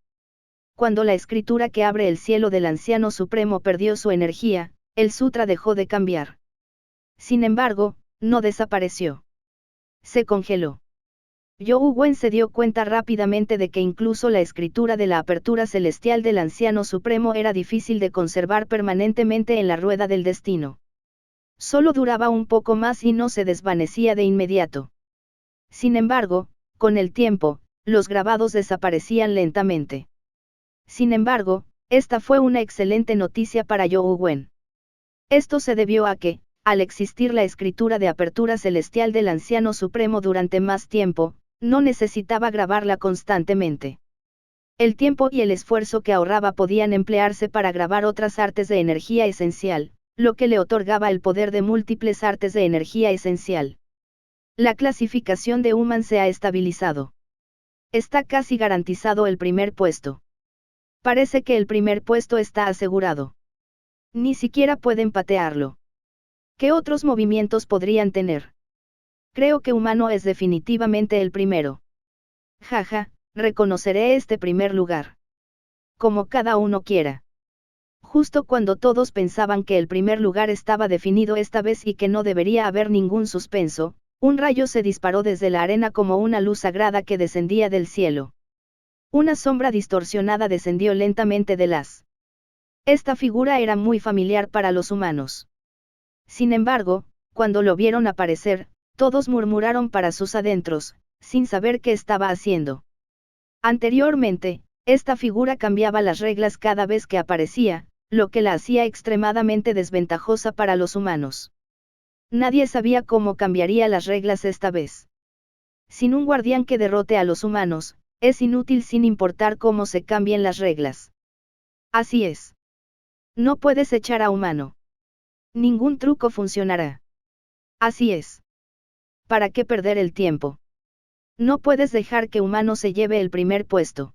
Cuando la escritura que abre el cielo del anciano supremo perdió su energía, el sutra dejó de cambiar. Sin embargo, no desapareció. Se congeló. You Wen se dio cuenta rápidamente de que incluso la escritura de la apertura celestial del anciano supremo era difícil de conservar permanentemente en la rueda del destino. Solo duraba un poco más y no se desvanecía de inmediato. Sin embargo, con el tiempo, los grabados desaparecían lentamente. Sin embargo, esta fue una excelente noticia para You Wen. Esto se debió a que, al existir la escritura de apertura celestial del anciano supremo durante más tiempo, no necesitaba grabarla constantemente. El tiempo y el esfuerzo que ahorraba podían emplearse para grabar otras artes de energía esencial, lo que le otorgaba el poder de múltiples artes de energía esencial. La clasificación de Human se ha estabilizado. Está casi garantizado el primer puesto. Parece que el primer puesto está asegurado. Ni siquiera pueden patearlo. ¿Qué otros movimientos podrían tener? Creo que humano es definitivamente el primero. Jaja, reconoceré este primer lugar. Como cada uno quiera. Justo cuando todos pensaban que el primer lugar estaba definido esta vez y que no debería haber ningún suspenso, un rayo se disparó desde la arena como una luz sagrada que descendía del cielo. Una sombra distorsionada descendió lentamente del haz. Esta figura era muy familiar para los humanos. Sin embargo, cuando lo vieron aparecer, todos murmuraron para sus adentros, sin saber qué estaba haciendo. Anteriormente, esta figura cambiaba las reglas cada vez que aparecía, lo que la hacía extremadamente desventajosa para los humanos. Nadie sabía cómo cambiaría las reglas esta vez. Sin un guardián que derrote a los humanos, es inútil sin importar cómo se cambien las reglas. Así es. No puedes echar a humano. Ningún truco funcionará. Así es. ¿Para qué perder el tiempo? No puedes dejar que humano se lleve el primer puesto.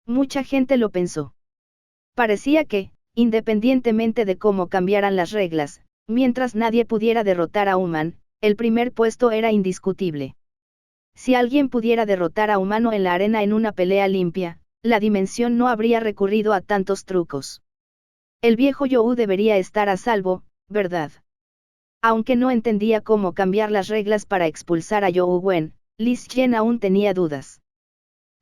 Mucha gente lo pensó. Parecía que, independientemente de cómo cambiaran las reglas, mientras nadie pudiera derrotar a Human, el primer puesto era indiscutible. Si alguien pudiera derrotar a humano en la arena en una pelea limpia, la dimensión no habría recurrido a tantos trucos. El viejo You debería estar a salvo, ¿verdad? Aunque no entendía cómo cambiar las reglas para expulsar a You Wen, Li Xian aún tenía dudas.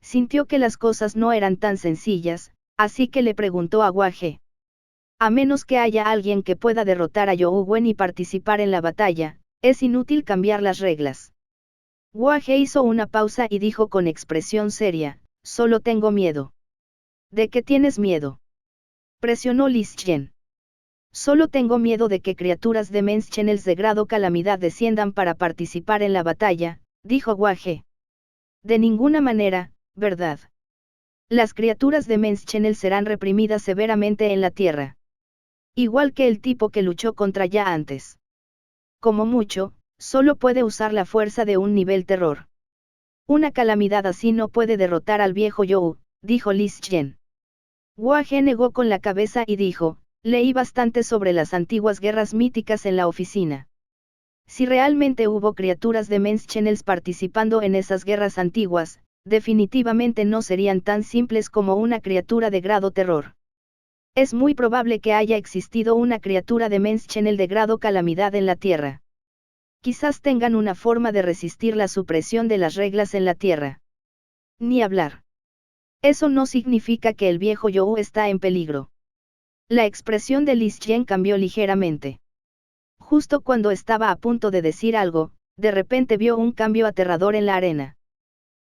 Sintió que las cosas no eran tan sencillas, así que le preguntó a Hua He. A menos que haya alguien que pueda derrotar a You Wen y participar en la batalla, es inútil cambiar las reglas. Hua He hizo una pausa y dijo con expresión seria, solo tengo miedo. ¿De qué tienes miedo? Presionó Li Xian. Solo tengo miedo de que criaturas de Men's Channels de grado calamidad desciendan para participar en la batalla, dijo Hua He. De ninguna manera, ¿verdad? Las criaturas de Men's Channel serán reprimidas severamente en la Tierra. Igual que el tipo que luchó contra ya antes. Como mucho, solo puede usar la fuerza de un nivel terror. Una calamidad así no puede derrotar al viejo You, dijo Li Xian. Hua He negó con la cabeza y dijo, leí bastante sobre las antiguas guerras míticas en la oficina. Si realmente hubo criaturas de Men's Channels participando en esas guerras antiguas, definitivamente no serían tan simples como una criatura de grado terror. Es muy probable que haya existido una criatura de Men's Channel de grado calamidad en la Tierra. Quizás tengan una forma de resistir la supresión de las reglas en la Tierra. Ni hablar. Eso no significa que el viejo You está en peligro. La expresión de Li Xian cambió ligeramente. Justo cuando estaba a punto de decir algo, de repente vio un cambio aterrador en la arena.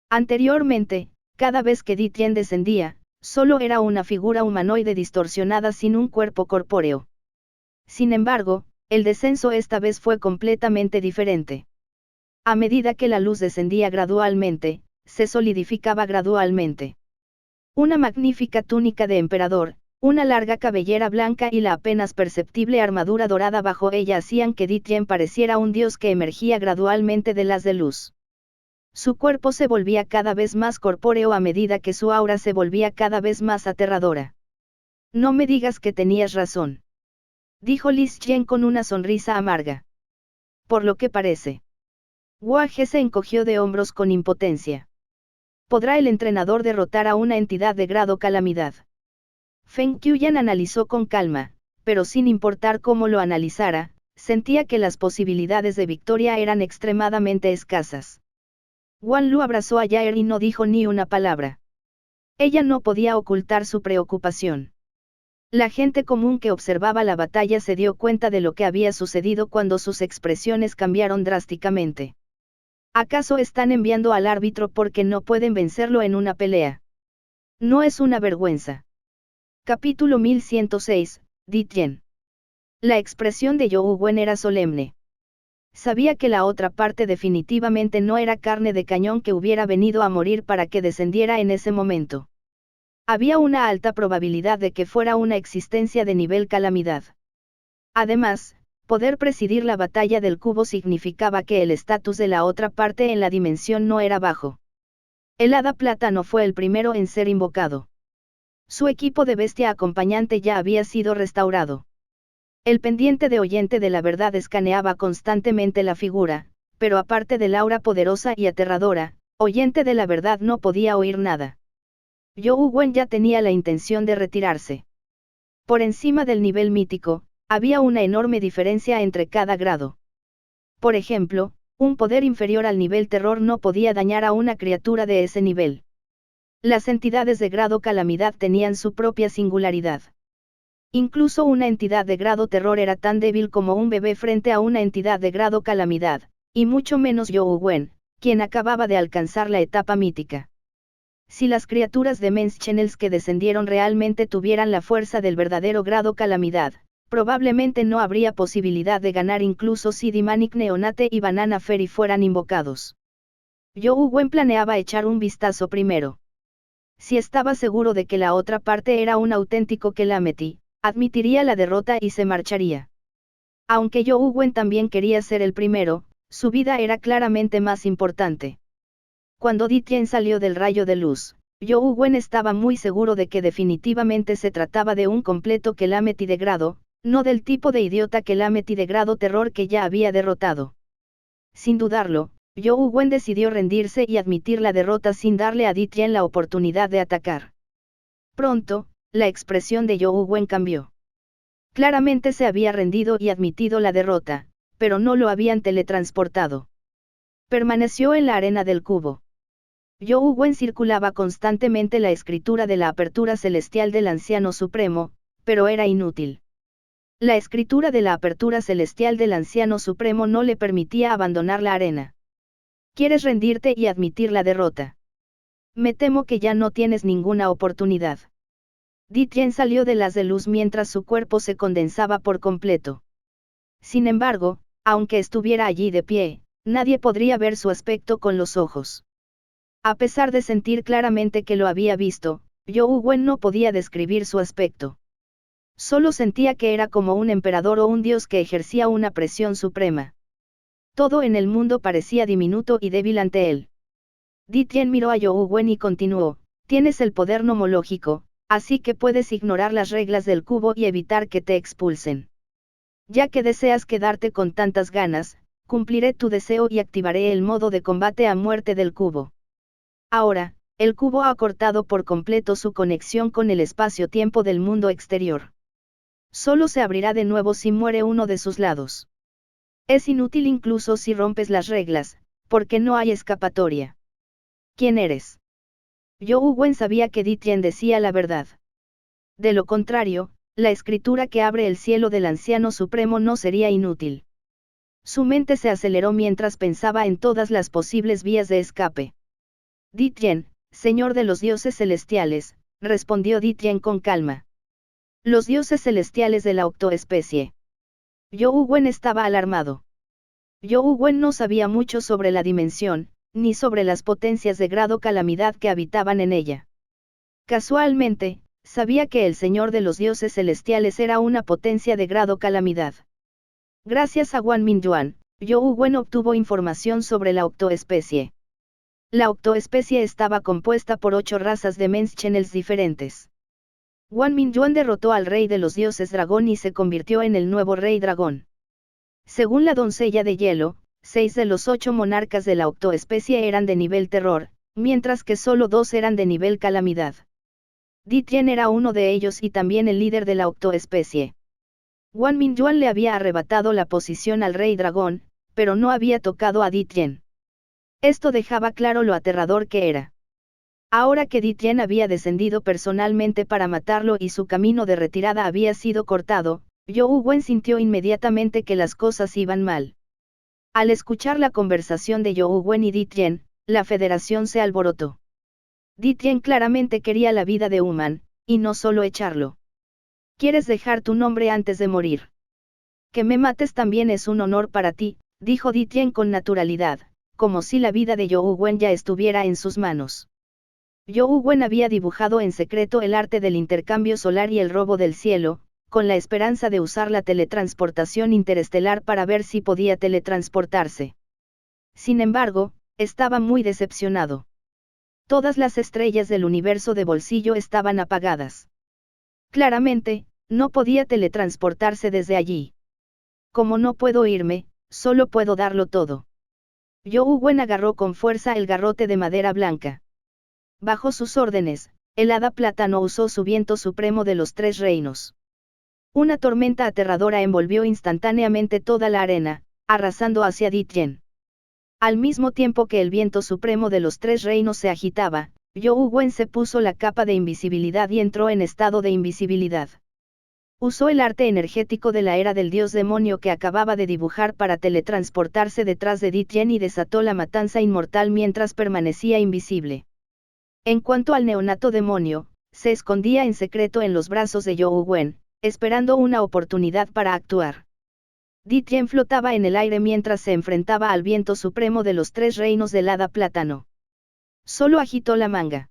Anteriormente, cada vez que Di Tian descendía, solo era una figura humanoide distorsionada sin un cuerpo corpóreo. Sin embargo, el descenso esta vez fue completamente diferente. A medida que la luz descendía gradualmente, se solidificaba gradualmente. Una magnífica túnica de emperador, una larga cabellera blanca y la apenas perceptible armadura dorada bajo ella hacían que Di Tian pareciera un dios que emergía gradualmente de las de luz. Su cuerpo se volvía cada vez más corpóreo a medida que su aura se volvía cada vez más aterradora. No me digas que tenías razón. Dijo Li Xian con una sonrisa amarga. Por lo que parece. Hua He se encogió de hombros con impotencia. ¿Podrá el entrenador derrotar a una entidad de grado calamidad? Feng Qiuyan analizó con calma, pero sin importar cómo lo analizara, sentía que las posibilidades de victoria eran extremadamente escasas. Guan Lu abrazó a Yaer y no dijo ni una palabra. Ella no podía ocultar su preocupación. La gente común que observaba la batalla se dio cuenta de lo que había sucedido cuando sus expresiones cambiaron drásticamente. ¿Acaso están enviando al árbitro porque no pueden vencerlo en una pelea? No es una vergüenza. Capítulo 1106, Di Tian. La expresión de You Wen era solemne. Sabía que la otra parte definitivamente no era carne de cañón que hubiera venido a morir para que descendiera en ese momento. Había una alta probabilidad de que fuera una existencia de nivel calamidad. Además, poder presidir la batalla del cubo significaba que el estatus de la otra parte en la dimensión no era bajo. El hada plata no fue el primero en ser invocado. Su equipo de bestia acompañante ya había sido restaurado. El pendiente de oyente de la verdad escaneaba constantemente la figura, pero aparte del aura poderosa y aterradora, oyente de la verdad no podía oír nada. You Wen ya tenía la intención de retirarse. Por encima del nivel mítico, había una enorme diferencia entre cada grado. Por ejemplo, un poder inferior al nivel terror no podía dañar a una criatura de ese nivel. Las entidades de grado calamidad tenían su propia singularidad. Incluso una entidad de grado terror era tan débil como un bebé frente a una entidad de grado calamidad, y mucho menos You Wen, quien acababa de alcanzar la etapa mítica. Si las criaturas de Men's Channels que descendieron realmente tuvieran la fuerza del verdadero grado calamidad, probablemente no habría posibilidad de ganar incluso si Dimanic Neonate y Banana Fairy fueran invocados. You Wen planeaba echar un vistazo primero. Si estaba seguro de que la otra parte era un auténtico Calamity, admitiría la derrota y se marcharía. Aunque You Wen también quería ser el primero, su vida era claramente más importante. Cuando Di Tian salió del rayo de luz, You Wen estaba muy seguro de que definitivamente se trataba de un completo Calamity de grado, no del tipo de idiota Calamity de grado terror que ya había derrotado. Sin dudarlo, Zhou Wen decidió rendirse y admitir la derrota sin darle a Di Tian la oportunidad de atacar. Pronto, la expresión de Zhou Wen cambió. Claramente se había rendido y admitido la derrota, pero no lo habían teletransportado. Permaneció en la arena del cubo. Zhou Wen circulaba constantemente la escritura de la apertura celestial del Anciano Supremo, pero era inútil. La escritura de la apertura celestial del Anciano Supremo no le permitía abandonar la arena. ¿Quieres rendirte y admitir la derrota? Me temo que ya no tienes ninguna oportunidad. Di Tian salió del haz de luz mientras su cuerpo se condensaba por completo. Sin embargo, aunque estuviera allí de pie, nadie podría ver su aspecto con los ojos. A pesar de sentir claramente que lo había visto, Zhou Wen no podía describir su aspecto. Solo sentía que era como un emperador o un dios que ejercía una presión suprema. Todo en el mundo parecía diminuto y débil ante él. Di Tian miró a Zhou Wen y continuó: tienes el poder nomológico, así que puedes ignorar las reglas del cubo y evitar que te expulsen. Ya que deseas quedarte con tantas ganas, cumpliré tu deseo y activaré el modo de combate a muerte del cubo. Ahora, el cubo ha cortado por completo su conexión con el espacio-tiempo del mundo exterior. Solo se abrirá de nuevo si muere uno de sus lados. Es inútil incluso si rompes las reglas, porque no hay escapatoria. ¿Quién eres? Zhou Wen sabía que Di Tian decía la verdad. De lo contrario, la escritura que abre el cielo del Anciano Supremo no sería inútil. Su mente se aceleró mientras pensaba en todas las posibles vías de escape. Di Tian, señor de los dioses celestiales, respondió Di Tian con calma. Los dioses celestiales de la octoespecie. Zhou Wen estaba alarmado. Zhou Wen no sabía mucho sobre la dimensión, ni sobre las potencias de grado calamidad que habitaban en ella. Casualmente, sabía que el Señor de los dioses celestiales era una potencia de grado calamidad. Gracias a Wan Mingyuan, Zhou Wen obtuvo información sobre la octoespecie. La octoespecie estaba compuesta por 8 razas de Menschenels diferentes. Wan Mingyuan derrotó al rey de los dioses dragón y se convirtió en el nuevo rey dragón. Según la doncella de hielo, 6 de los 8 monarcas de la octoespecie eran de nivel terror, mientras que solo 2 eran de nivel calamidad. Di Tian era uno de ellos y también el líder de la octoespecie. Wan Mingyuan le había arrebatado la posición al rey dragón, pero no había tocado a Di Tian. Esto dejaba claro lo aterrador que era. Ahora que Di Tian había descendido personalmente para matarlo y su camino de retirada había sido cortado, Zhou Wen sintió inmediatamente que las cosas iban mal. Al escuchar la conversación de Zhou Wen y Di Tian, la federación se alborotó. Di Tian claramente quería la vida de Human, y no solo echarlo. ¿Quieres dejar tu nombre antes de morir? Que me mates también es un honor para ti, dijo Di Tian con naturalidad, como si la vida de Zhou Wen ya estuviera en sus manos. Zhou Wen había dibujado en secreto el arte del intercambio solar y el robo del cielo, con la esperanza de usar la teletransportación interestelar para ver si podía teletransportarse. Sin embargo, estaba muy decepcionado. Todas las estrellas del universo de bolsillo estaban apagadas. Claramente, no podía teletransportarse desde allí. Como no puedo irme, solo puedo darlo todo. Zhou Wen agarró con fuerza el garrote de madera blanca. Bajo sus órdenes, el hada plátano usó su viento supremo de los 3 reinos. Una tormenta aterradora envolvió instantáneamente toda la arena, arrasando hacia Di Tian. Al mismo tiempo que el viento supremo de los 3 reinos se agitaba, Zhou Wen se puso la capa de invisibilidad y entró en estado de invisibilidad. Usó el arte energético de la era del dios demonio que acababa de dibujar para teletransportarse detrás de Di Tian y desató la matanza inmortal mientras permanecía invisible. En cuanto al neonato demonio, se escondía en secreto en los brazos de Zhou Wen, esperando una oportunidad para actuar. Di Tian flotaba en el aire mientras se enfrentaba al viento supremo de los 3 reinos del hada plátano. Solo agitó la manga.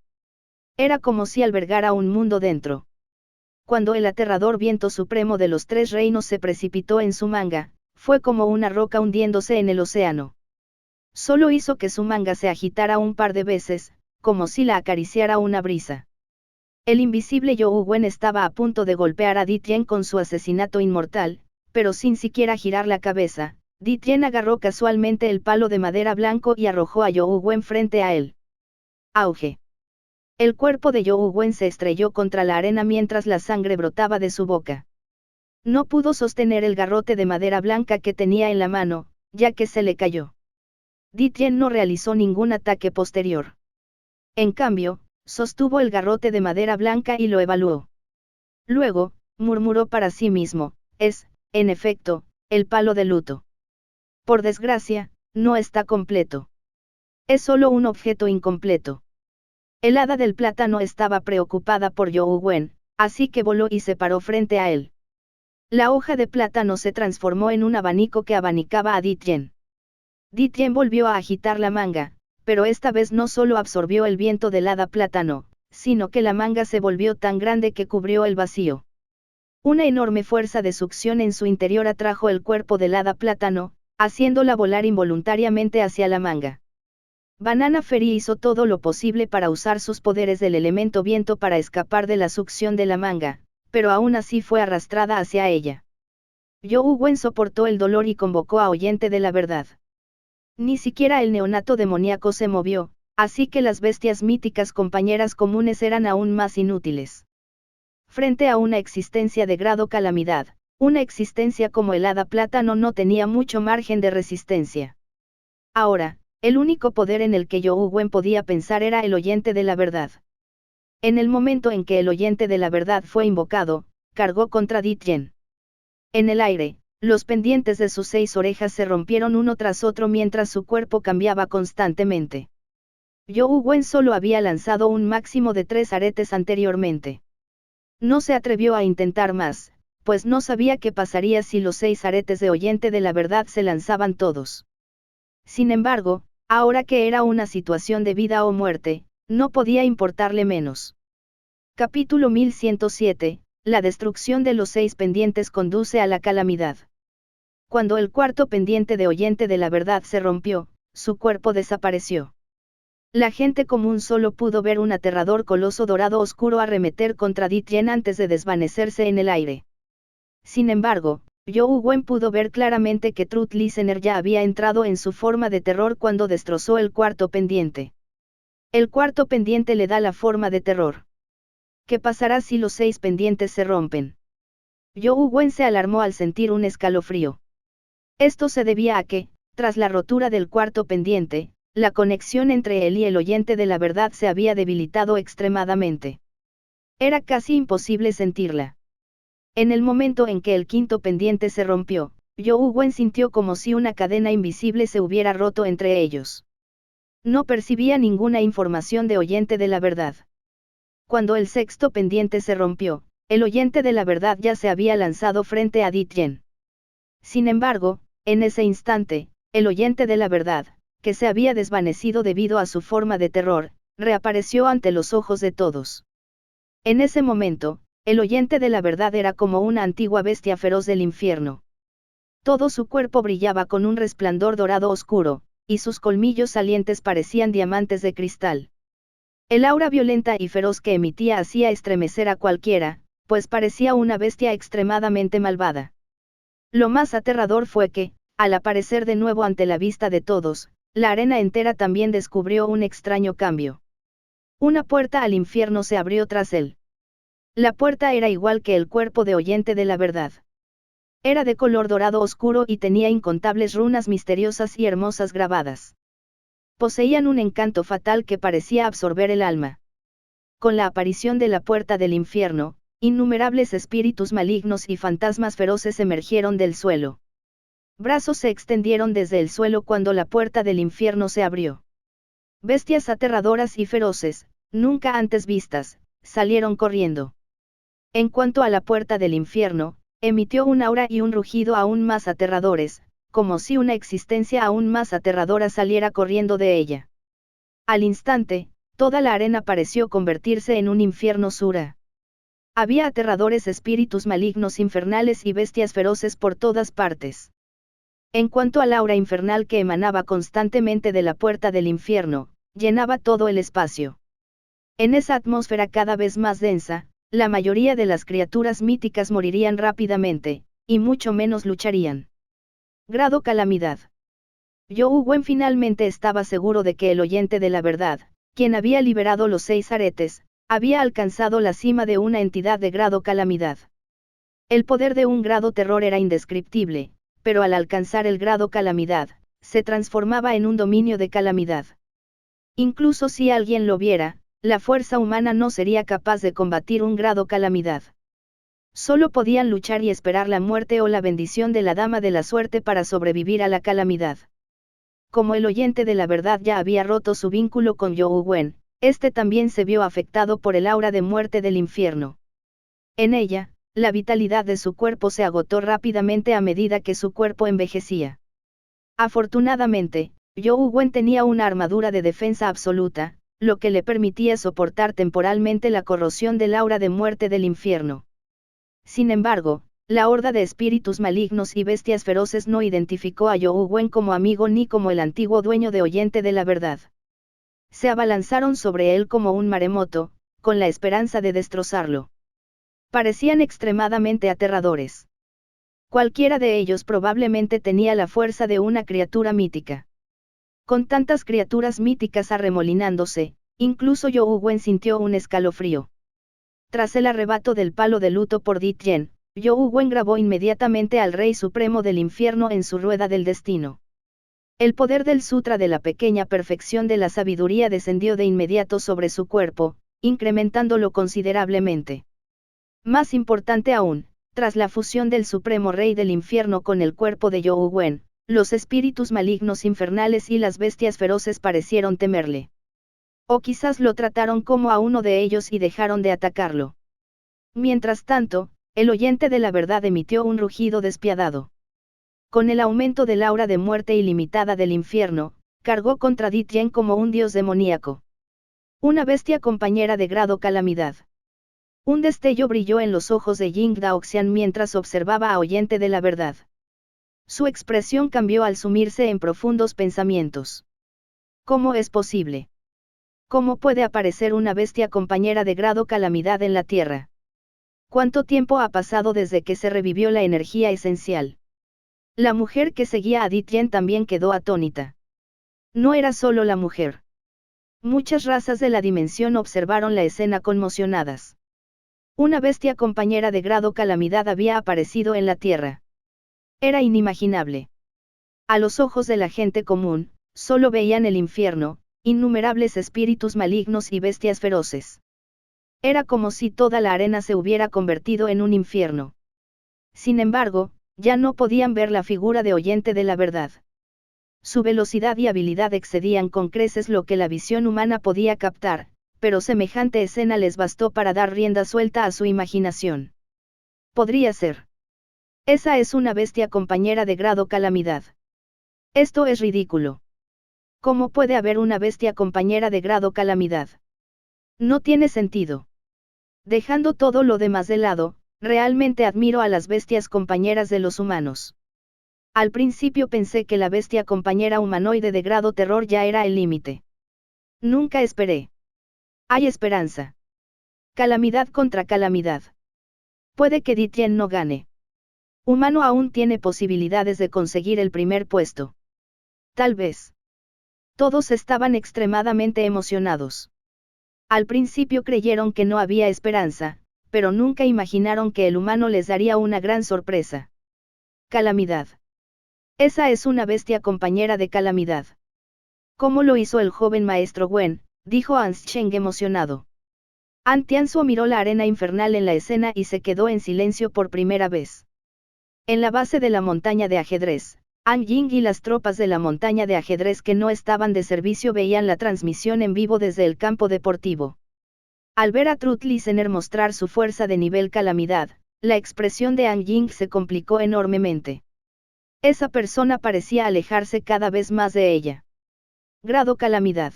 Era como si albergara un mundo dentro. Cuando el aterrador viento supremo de los 3 reinos se precipitó en su manga, fue como una roca hundiéndose en el océano. Solo hizo que su manga se agitara un par de veces, como si la acariciara una brisa. El invisible Zhou Wen estaba a punto de golpear a Di Tian con su asesinato inmortal, pero sin siquiera girar la cabeza, Di Tien agarró casualmente el palo de madera blanco y arrojó a You'u Wen frente a él. Auge. El cuerpo de You'u Wen se estrelló contra la arena mientras la sangre brotaba de su boca. No pudo sostener el garrote de madera blanca que tenía en la mano, ya que se le cayó. Di Tien no realizó ningún ataque posterior. En cambio, sostuvo el garrote de madera blanca y lo evaluó. Luego, murmuró para sí mismo, es, en efecto, el palo de luto. Por desgracia, no está completo. Es solo un objeto incompleto. El hada del plátano estaba preocupada por You'u Wen, así que voló y se paró frente a él. La hoja de plátano se transformó en un abanico que abanicaba a Di Tien. Di Tien volvió a agitar la manga, pero esta vez no solo absorbió el viento del hada plátano, sino que la manga se volvió tan grande que cubrió el vacío. Una enorme fuerza de succión en su interior atrajo el cuerpo del hada plátano, haciéndola volar involuntariamente hacia la manga. Banana Fairy hizo todo lo posible para usar sus poderes del elemento viento para escapar de la succión de la manga, pero aún así fue arrastrada hacia ella. You'u Wen soportó el dolor y convocó a Oyente de la Verdad. Ni siquiera el neonato demoníaco se movió, así que las bestias míticas compañeras comunes eran aún más inútiles. Frente a una existencia de grado calamidad, una existencia como el hada plátano no tenía mucho margen de resistencia. Ahora, el único poder en el que You'u Wen podía pensar era el Oyente de la Verdad. En el momento en que el Oyente de la Verdad fue invocado, cargó contra Di Tien. En el aire, los pendientes de sus 6 orejas se rompieron uno tras otro mientras su cuerpo cambiaba constantemente. You'u Wen solo había lanzado un máximo de 3 aretes anteriormente. No se atrevió a intentar más, pues no sabía qué pasaría si los 6 aretes de Oyente de la Verdad se lanzaban todos. Sin embargo, ahora que era una situación de vida o muerte, no podía importarle menos. Capítulo 1107, la destrucción de los 6 pendientes conduce a la calamidad. Cuando el cuarto pendiente de Oyente de la Verdad se rompió, su cuerpo desapareció. La gente común solo pudo ver un aterrador coloso dorado oscuro arremeter contra Di Tien antes de desvanecerse en el aire. Sin embargo, You'u Wen pudo ver claramente que Truth Listener ya había entrado en su forma de terror cuando destrozó el cuarto pendiente. El cuarto pendiente le da la forma de terror. ¿Qué pasará si los 6 pendientes se rompen? You'u Wen se alarmó al sentir un escalofrío. Esto se debía a que, tras la rotura del cuarto pendiente, la conexión entre él y el Oyente de la Verdad se había debilitado extremadamente. Era casi imposible sentirla. En el momento en que el quinto pendiente se rompió, You'u Wen sintió como si una cadena invisible se hubiera roto entre ellos. No percibía ninguna información de Oyente de la Verdad. Cuando el sexto pendiente se rompió, el Oyente de la Verdad ya se había lanzado frente a Di Tien. Sin embargo, en ese instante, el Oyente de la Verdad, que se había desvanecido debido a su forma de terror, reapareció ante los ojos de todos. En ese momento, el Oyente de la Verdad era como una antigua bestia feroz del infierno. Todo su cuerpo brillaba con un resplandor dorado oscuro, y sus colmillos salientes parecían diamantes de cristal. El aura violenta y feroz que emitía hacía estremecer a cualquiera, pues parecía una bestia extremadamente malvada. Lo más aterrador fue que, al aparecer de nuevo ante la vista de todos, la arena entera también descubrió un extraño cambio. Una puerta al infierno se abrió tras él. La puerta era igual que el cuerpo de Oyente de la Verdad. Era de color dorado oscuro y tenía incontables runas misteriosas y hermosas grabadas. Poseían un encanto fatal que parecía absorber el alma. Con la aparición de la puerta del infierno, innumerables espíritus malignos y fantasmas feroces emergieron del suelo. Brazos se extendieron desde el suelo cuando la puerta del infierno se abrió. Bestias aterradoras y feroces, nunca antes vistas, salieron corriendo. En cuanto a la puerta del infierno, emitió un aura y un rugido aún más aterradores, como si una existencia aún más aterradora saliera corriendo de ella. Al instante, toda la arena pareció convertirse en un infierno Sura. Había aterradores espíritus malignos infernales y bestias feroces por todas partes. En cuanto al aura infernal que emanaba constantemente de la puerta del infierno, llenaba todo el espacio. En esa atmósfera cada vez más densa, la mayoría de las criaturas míticas morirían rápidamente, y mucho menos lucharían. Grado Calamidad. Zhou Wen finalmente estaba seguro de que el oyente de la verdad, quien había liberado los 6 aretes, había alcanzado la cima de una entidad de grado Calamidad. El poder de un grado terror era indescriptible, pero al alcanzar el grado Calamidad, se transformaba en un dominio de calamidad. Incluso si alguien lo viera, la fuerza humana no sería capaz de combatir un grado Calamidad. Solo podían luchar y esperar la muerte o la bendición de la Dama de la Suerte para sobrevivir a la calamidad. Como el oyente de la verdad ya había roto su vínculo con Zhou Wen, este también se vio afectado por el aura de muerte del infierno. En ella, la vitalidad de su cuerpo se agotó rápidamente a medida que su cuerpo envejecía. Afortunadamente, Zhou Wen tenía una armadura de defensa absoluta, lo que le permitía soportar temporalmente la corrosión del aura de muerte del infierno. Sin embargo, la horda de espíritus malignos y bestias feroces no identificó a Zhou Wen como amigo ni como el antiguo dueño de oyente de la verdad. Se abalanzaron sobre él como un maremoto, con la esperanza de destrozarlo. Parecían extremadamente aterradores. Cualquiera de ellos probablemente tenía la fuerza de una criatura mítica. Con tantas criaturas míticas arremolinándose, incluso Zhou Wen sintió un escalofrío. Tras el arrebato del palo de luto por Di Tian, Zhou Wen grabó inmediatamente al Rey Supremo del Infierno en su rueda del destino. El poder del Sutra de la pequeña perfección de la sabiduría descendió de inmediato sobre su cuerpo, incrementándolo considerablemente. Más importante aún, tras la fusión del Supremo Rey del Infierno con el cuerpo de Zhou Wen, los espíritus malignos infernales y las bestias feroces parecieron temerle. O quizás lo trataron como a uno de ellos y dejaron de atacarlo. Mientras tanto, el oyente de la verdad emitió un rugido despiadado. Con el aumento del aura de muerte ilimitada del infierno, cargó contra Di Tian como un dios demoníaco. Una bestia compañera de grado calamidad. Un destello brilló en los ojos de Ying Daoxian mientras observaba a oyente de la verdad. Su expresión cambió al sumirse en profundos pensamientos. ¿Cómo es posible? ¿Cómo puede aparecer una bestia compañera de grado calamidad en la Tierra? ¿Cuánto tiempo ha pasado desde que se revivió la energía esencial? La mujer que seguía a Di Tian también quedó atónita. No era solo la mujer. Muchas razas de la dimensión observaron la escena conmocionadas. Una bestia compañera de grado calamidad había aparecido en la Tierra. Era inimaginable. A los ojos de la gente común, solo veían el infierno, innumerables espíritus malignos y bestias feroces. Era como si toda la arena se hubiera convertido en un infierno. Sin embargo, ya no podían ver la figura de oyente de la verdad. Su velocidad y habilidad excedían con creces lo que la visión humana podía captar, pero semejante escena les bastó para dar rienda suelta a su imaginación. Podría ser. Esa es una bestia compañera de grado calamidad. Esto es ridículo. ¿Cómo puede haber una bestia compañera de grado calamidad? No tiene sentido. Dejando todo lo demás de lado, realmente admiro a las bestias compañeras de los humanos. Al principio pensé que la bestia compañera humanoide de grado terror ya era el límite. Nunca esperé. Hay esperanza. Calamidad contra calamidad. Puede que Di Tian no gane. Humano aún tiene posibilidades de conseguir el primer puesto. Tal vez. Todos estaban extremadamente emocionados. Al principio creyeron que no había esperanza, pero nunca imaginaron que el humano les daría una gran sorpresa. Calamidad. Esa es una bestia compañera de calamidad. ¿Cómo lo hizo el joven maestro Wen?, dijo Ansheng emocionado. An Tianzuo miró la arena infernal en la escena y se quedó en silencio por primera vez. En la base de la montaña de ajedrez, An Ying y las tropas de la montaña de ajedrez que no estaban de servicio veían la transmisión en vivo desde el campo deportivo. Al ver a Truth Listener mostrar su fuerza de nivel calamidad, la expresión de An Ying se complicó enormemente. Esa persona parecía alejarse cada vez más de ella. Grado calamidad.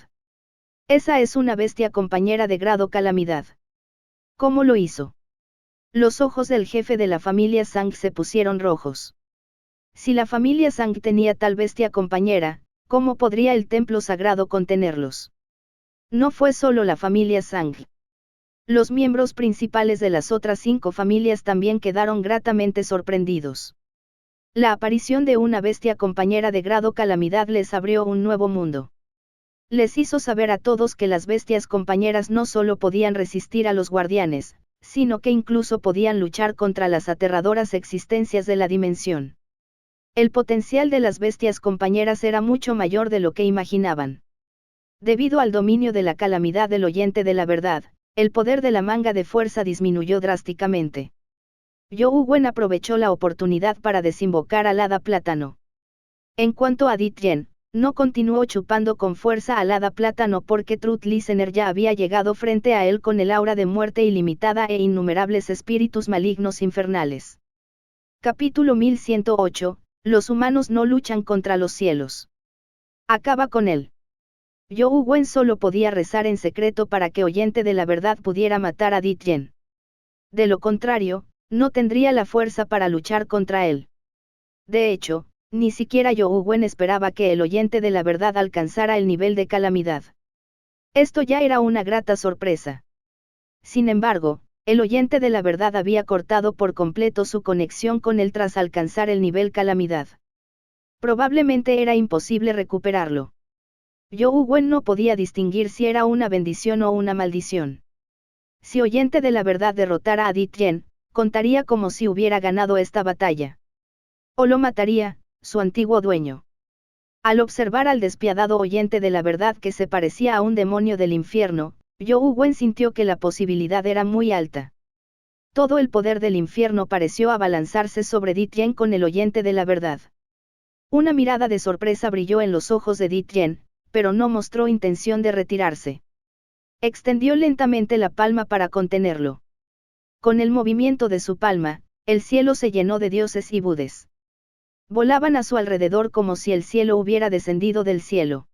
Esa es una bestia compañera de grado calamidad. ¿Cómo lo hizo? Los ojos del jefe de la familia Zhang se pusieron rojos. Si la familia Zhang tenía tal bestia compañera, ¿cómo podría el templo sagrado contenerlos? No fue solo la familia Zhang. Los miembros principales de las otras 5 familias también quedaron gratamente sorprendidos. La aparición de una bestia compañera de grado calamidad les abrió un nuevo mundo. Les hizo saber a todos que las bestias compañeras no solo podían resistir a los guardianes, sino que incluso podían luchar contra las aterradoras existencias de la dimensión. El potencial de las bestias compañeras era mucho mayor de lo que imaginaban. Debido al dominio de la calamidad del oyente de la verdad, el poder de la manga de fuerza disminuyó drásticamente. Zhou Wen aprovechó la oportunidad para desinvocar al hada plátano. En cuanto a Di Tian, no continuó chupando con fuerza al hada plátano porque Truth Listener ya había llegado frente a él con el aura de muerte ilimitada e innumerables espíritus malignos infernales. Capítulo 1108, los humanos no luchan contra los cielos. Acaba con él. Zhou Wen solo podía rezar en secreto para que oyente de la verdad pudiera matar a Di Tian. De lo contrario, no tendría la fuerza para luchar contra él. De hecho, ni siquiera Zhou Wen esperaba que el oyente de la verdad alcanzara el nivel de calamidad. Esto ya era una grata sorpresa. Sin embargo, el oyente de la verdad había cortado por completo su conexión con él tras alcanzar el nivel calamidad. Probablemente era imposible recuperarlo. Zhou Wen no podía distinguir si era una bendición o una maldición. Si oyente de la verdad derrotara a Di Tian, contaría como si hubiera ganado esta batalla. O lo mataría, su antiguo dueño. Al observar al despiadado oyente de la verdad que se parecía a un demonio del infierno, Zhou Wen sintió que la posibilidad era muy alta. Todo el poder del infierno pareció abalanzarse sobre Di Tian con el oyente de la verdad. Una mirada de sorpresa brilló en los ojos de Di Tian, pero no mostró intención de retirarse. Extendió lentamente la palma para contenerlo. Con el movimiento de su palma, el cielo se llenó de dioses y budes. Volaban a su alrededor como si el cielo hubiera descendido del cielo.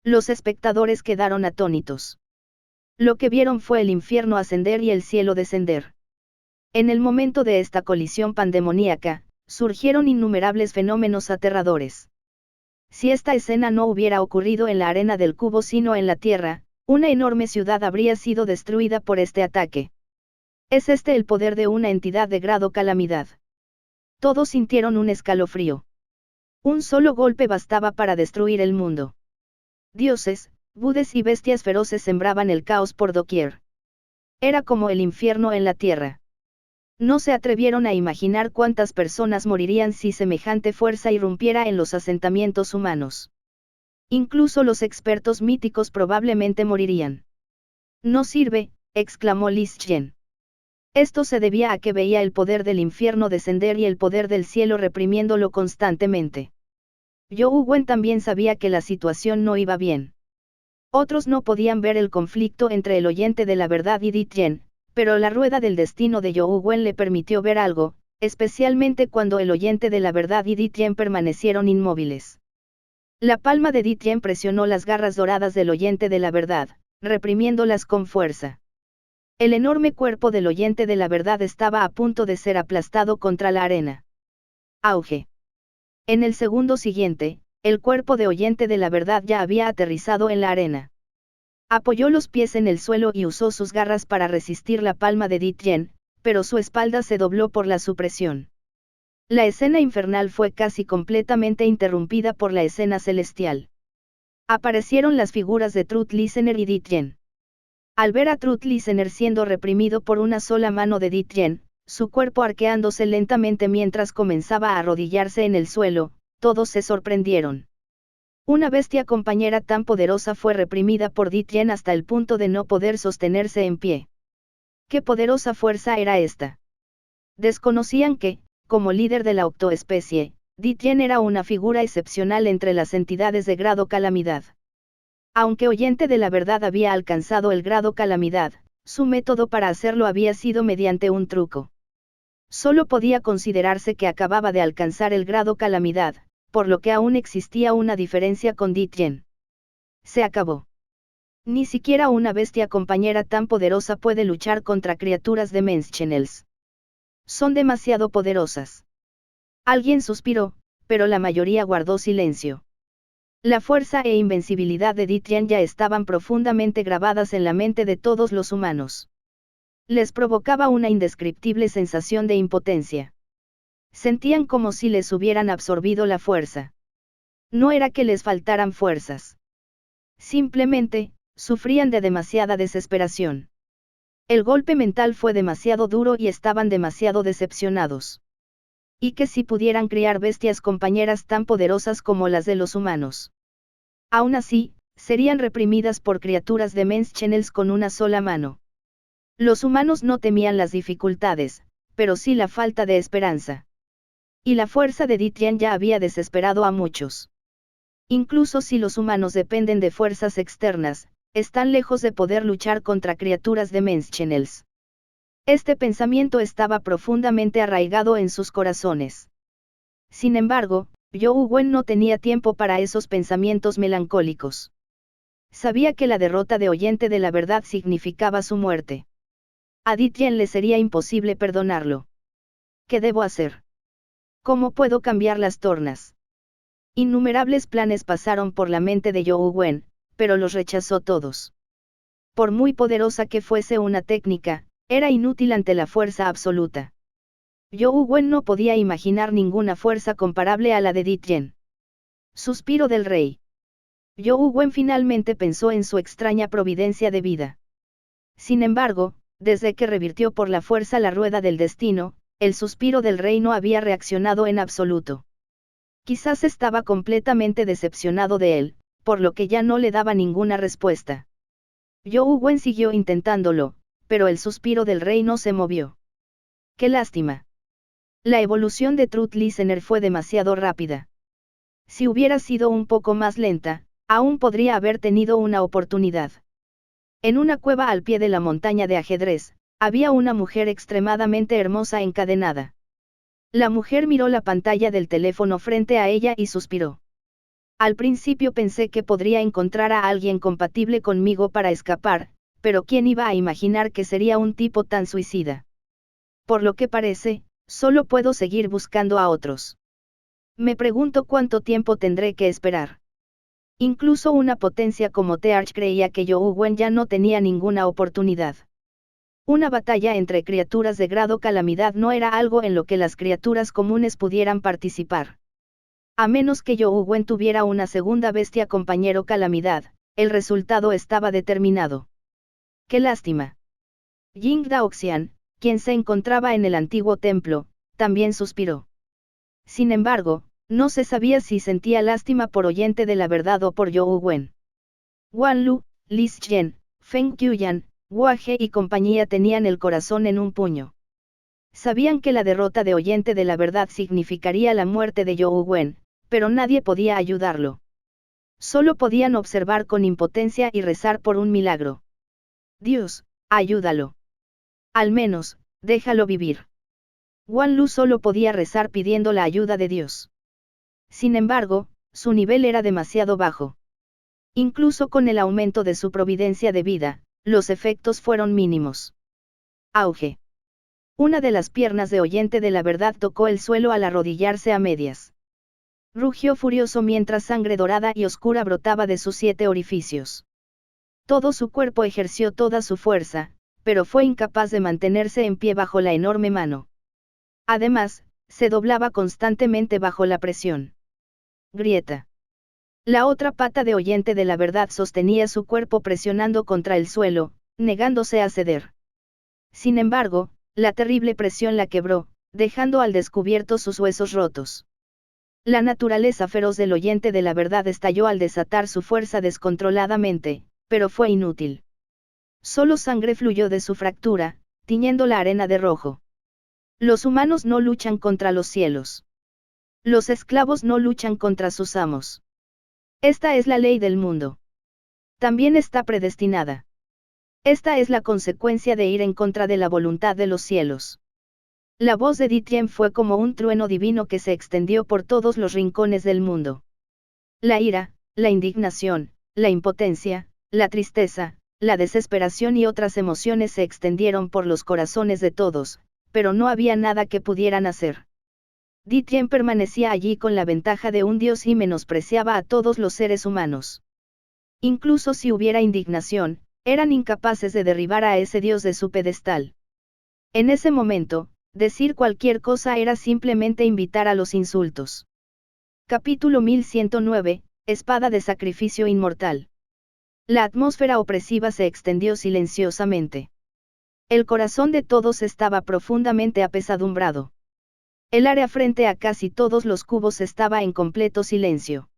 Los espectadores quedaron atónitos. Lo que vieron fue el infierno ascender y el cielo descender. En el momento de esta colisión pandemoníaca, surgieron innumerables fenómenos aterradores. Si esta escena no hubiera ocurrido en la arena del cubo sino en la Tierra, una enorme ciudad habría sido destruida por este ataque. ¿Es este el poder de una entidad de grado calamidad? Todos sintieron un escalofrío. Un solo golpe bastaba para destruir el mundo. Dioses, budes y bestias feroces sembraban el caos por doquier. Era como el infierno en la tierra. No se atrevieron a imaginar cuántas personas morirían si semejante fuerza irrumpiera en los asentamientos humanos. Incluso los expertos míticos probablemente morirían. No sirve, exclamó Li Xian. Esto se debía a que veía el poder del infierno descender y el poder del cielo reprimiéndolo constantemente. Zhou Wen también sabía que la situación no iba bien. Otros no podían ver el conflicto entre el oyente de la verdad y Di Tian, pero la rueda del destino de Zhou Wen le permitió ver algo, especialmente cuando el oyente de la verdad y Di Tian permanecieron inmóviles. La palma de Di Tian presionó las garras doradas del oyente de la verdad, reprimiéndolas con fuerza. El enorme cuerpo del oyente de la verdad estaba a punto de ser aplastado contra la arena. Auge. En el segundo siguiente, el cuerpo de oyente de la verdad ya había aterrizado en la arena. Apoyó los pies en el suelo y usó sus garras para resistir la palma de Di Tian, pero su espalda se dobló por la supresión. La escena infernal fue casi completamente interrumpida por la escena celestial. Aparecieron las figuras de Truth Listener y Di Tian. Al ver a Truth Listener siendo reprimido por una sola mano de Di Tian, su cuerpo arqueándose lentamente mientras comenzaba a arrodillarse en el suelo, todos se sorprendieron. Una bestia compañera tan poderosa fue reprimida por Di Tian hasta el punto de no poder sostenerse en pie. ¿Qué poderosa fuerza era esta? Desconocían que, como líder de la octoespecie, Di Tian era una figura excepcional entre las entidades de grado calamidad. Aunque oyente de la verdad había alcanzado el grado calamidad, su método para hacerlo había sido mediante un truco. Solo podía considerarse que acababa de alcanzar el grado calamidad, por lo que aún existía una diferencia con Di Tian. Se acabó. Ni siquiera una bestia compañera tan poderosa puede luchar contra criaturas dimensionales. Son demasiado poderosas. Alguien suspiró, pero la mayoría guardó silencio. La fuerza e invencibilidad de Di Tian ya estaban profundamente grabadas en la mente de todos los humanos. Les provocaba una indescriptible sensación de impotencia. Sentían como si les hubieran absorbido la fuerza. No era que les faltaran fuerzas. Simplemente, sufrían de demasiada desesperación. El golpe mental fue demasiado duro y estaban demasiado decepcionados. Y que si pudieran criar bestias compañeras tan poderosas como las de los humanos. Aún así, serían reprimidas por criaturas de Menschenels con una sola mano. Los humanos no temían las dificultades, pero sí la falta de esperanza. Y la fuerza de Dityan ya había desesperado a muchos. Incluso si los humanos dependen de fuerzas externas, están lejos de poder luchar contra criaturas de Menschenels. Este pensamiento estaba profundamente arraigado en sus corazones. Sin embargo, Zhou Wen no tenía tiempo para esos pensamientos melancólicos. Sabía que la derrota de Oyente de la Verdad significaba su muerte. A Dityan le sería imposible perdonarlo. ¿Qué debo hacer? ¿Cómo puedo cambiar las tornas? Innumerables planes pasaron por la mente de Zhou Wen, pero los rechazó todos. Por muy poderosa que fuese una técnica, era inútil ante la fuerza absoluta. Zhou Wen no podía imaginar ninguna fuerza comparable a la de Dityan. Suspiro del rey. Zhou Wen finalmente pensó en su extraña providencia de vida. Sin embargo, desde que revirtió por la fuerza la rueda del destino, el suspiro del rey no había reaccionado en absoluto. Quizás estaba completamente decepcionado de él, por lo que ya no le daba ninguna respuesta. Zhou Wen siguió intentándolo, pero el suspiro del rey no se movió. ¡Qué lástima! La evolución de Truth Listener fue demasiado rápida. Si hubiera sido un poco más lenta, aún podría haber tenido una oportunidad. En una cueva al pie de la montaña de ajedrez, había una mujer extremadamente hermosa encadenada. La mujer miró la pantalla del teléfono frente a ella y suspiró. Al principio pensé que podría encontrar a alguien compatible conmigo para escapar, pero ¿quién iba a imaginar que sería un tipo tan suicida? Por lo que parece, solo puedo seguir buscando a otros. Me pregunto cuánto tiempo tendré que esperar. Incluso una potencia como Tearch creía que Zhou Wen ya no tenía ninguna oportunidad. Una batalla entre criaturas de grado calamidad no era algo en lo que las criaturas comunes pudieran participar. A menos que Zhou Wen tuviera una segunda bestia compañero calamidad, el resultado estaba determinado. ¡Qué lástima! Ying Daoxian, quien se encontraba en el antiguo templo, también suspiró. Sin embargo, no se sabía si sentía lástima por Oyente de la Verdad o por Zhou Wen. Wan Lu, Li Zhen, Feng Qiuyan, Hua He y compañía tenían el corazón en un puño. Sabían que la derrota de Oyente de la Verdad significaría la muerte de Zhou Wen, pero nadie podía ayudarlo. Solo podían observar con impotencia y rezar por un milagro. Dios, ayúdalo. Al menos, déjalo vivir. Wan Lu solo podía rezar pidiendo la ayuda de Dios. Sin embargo, su nivel era demasiado bajo. Incluso con el aumento de su providencia de vida, los efectos fueron mínimos. Auge. Una de las piernas de Oyente de la Verdad tocó el suelo al arrodillarse a medias. Rugió furioso mientras sangre dorada y oscura brotaba de sus 7 orificios. Todo su cuerpo ejerció toda su fuerza, pero fue incapaz de mantenerse en pie bajo la enorme mano. Además, se doblaba constantemente bajo la presión. Grieta. La otra pata de Oyente de la Verdad sostenía su cuerpo presionando contra el suelo, negándose a ceder. Sin embargo, la terrible presión la quebró, dejando al descubierto sus huesos rotos. La naturaleza feroz del Oyente de la Verdad estalló al desatar su fuerza descontroladamente, pero fue inútil. Solo sangre fluyó de su fractura, tiñendo la arena de rojo. Los humanos no luchan contra los cielos. Los esclavos no luchan contra sus amos. Esta es la ley del mundo. También está predestinada. Esta es la consecuencia de ir en contra de la voluntad de los cielos. La voz de Dityan fue como un trueno divino que se extendió por todos los rincones del mundo. La ira, la indignación, la impotencia, la tristeza, la desesperación y otras emociones se extendieron por los corazones de todos, pero no había nada que pudieran hacer. Dityan permanecía allí con la ventaja de un dios y menospreciaba a todos los seres humanos. Incluso si hubiera indignación, eran incapaces de derribar a ese dios de su pedestal. En ese momento, decir cualquier cosa era simplemente invitar a los insultos. Capítulo 1109, Espada de sacrificio inmortal. La atmósfera opresiva se extendió silenciosamente. El corazón de todos estaba profundamente apesadumbrado. El área frente a casi todos los cubos estaba en completo silencio.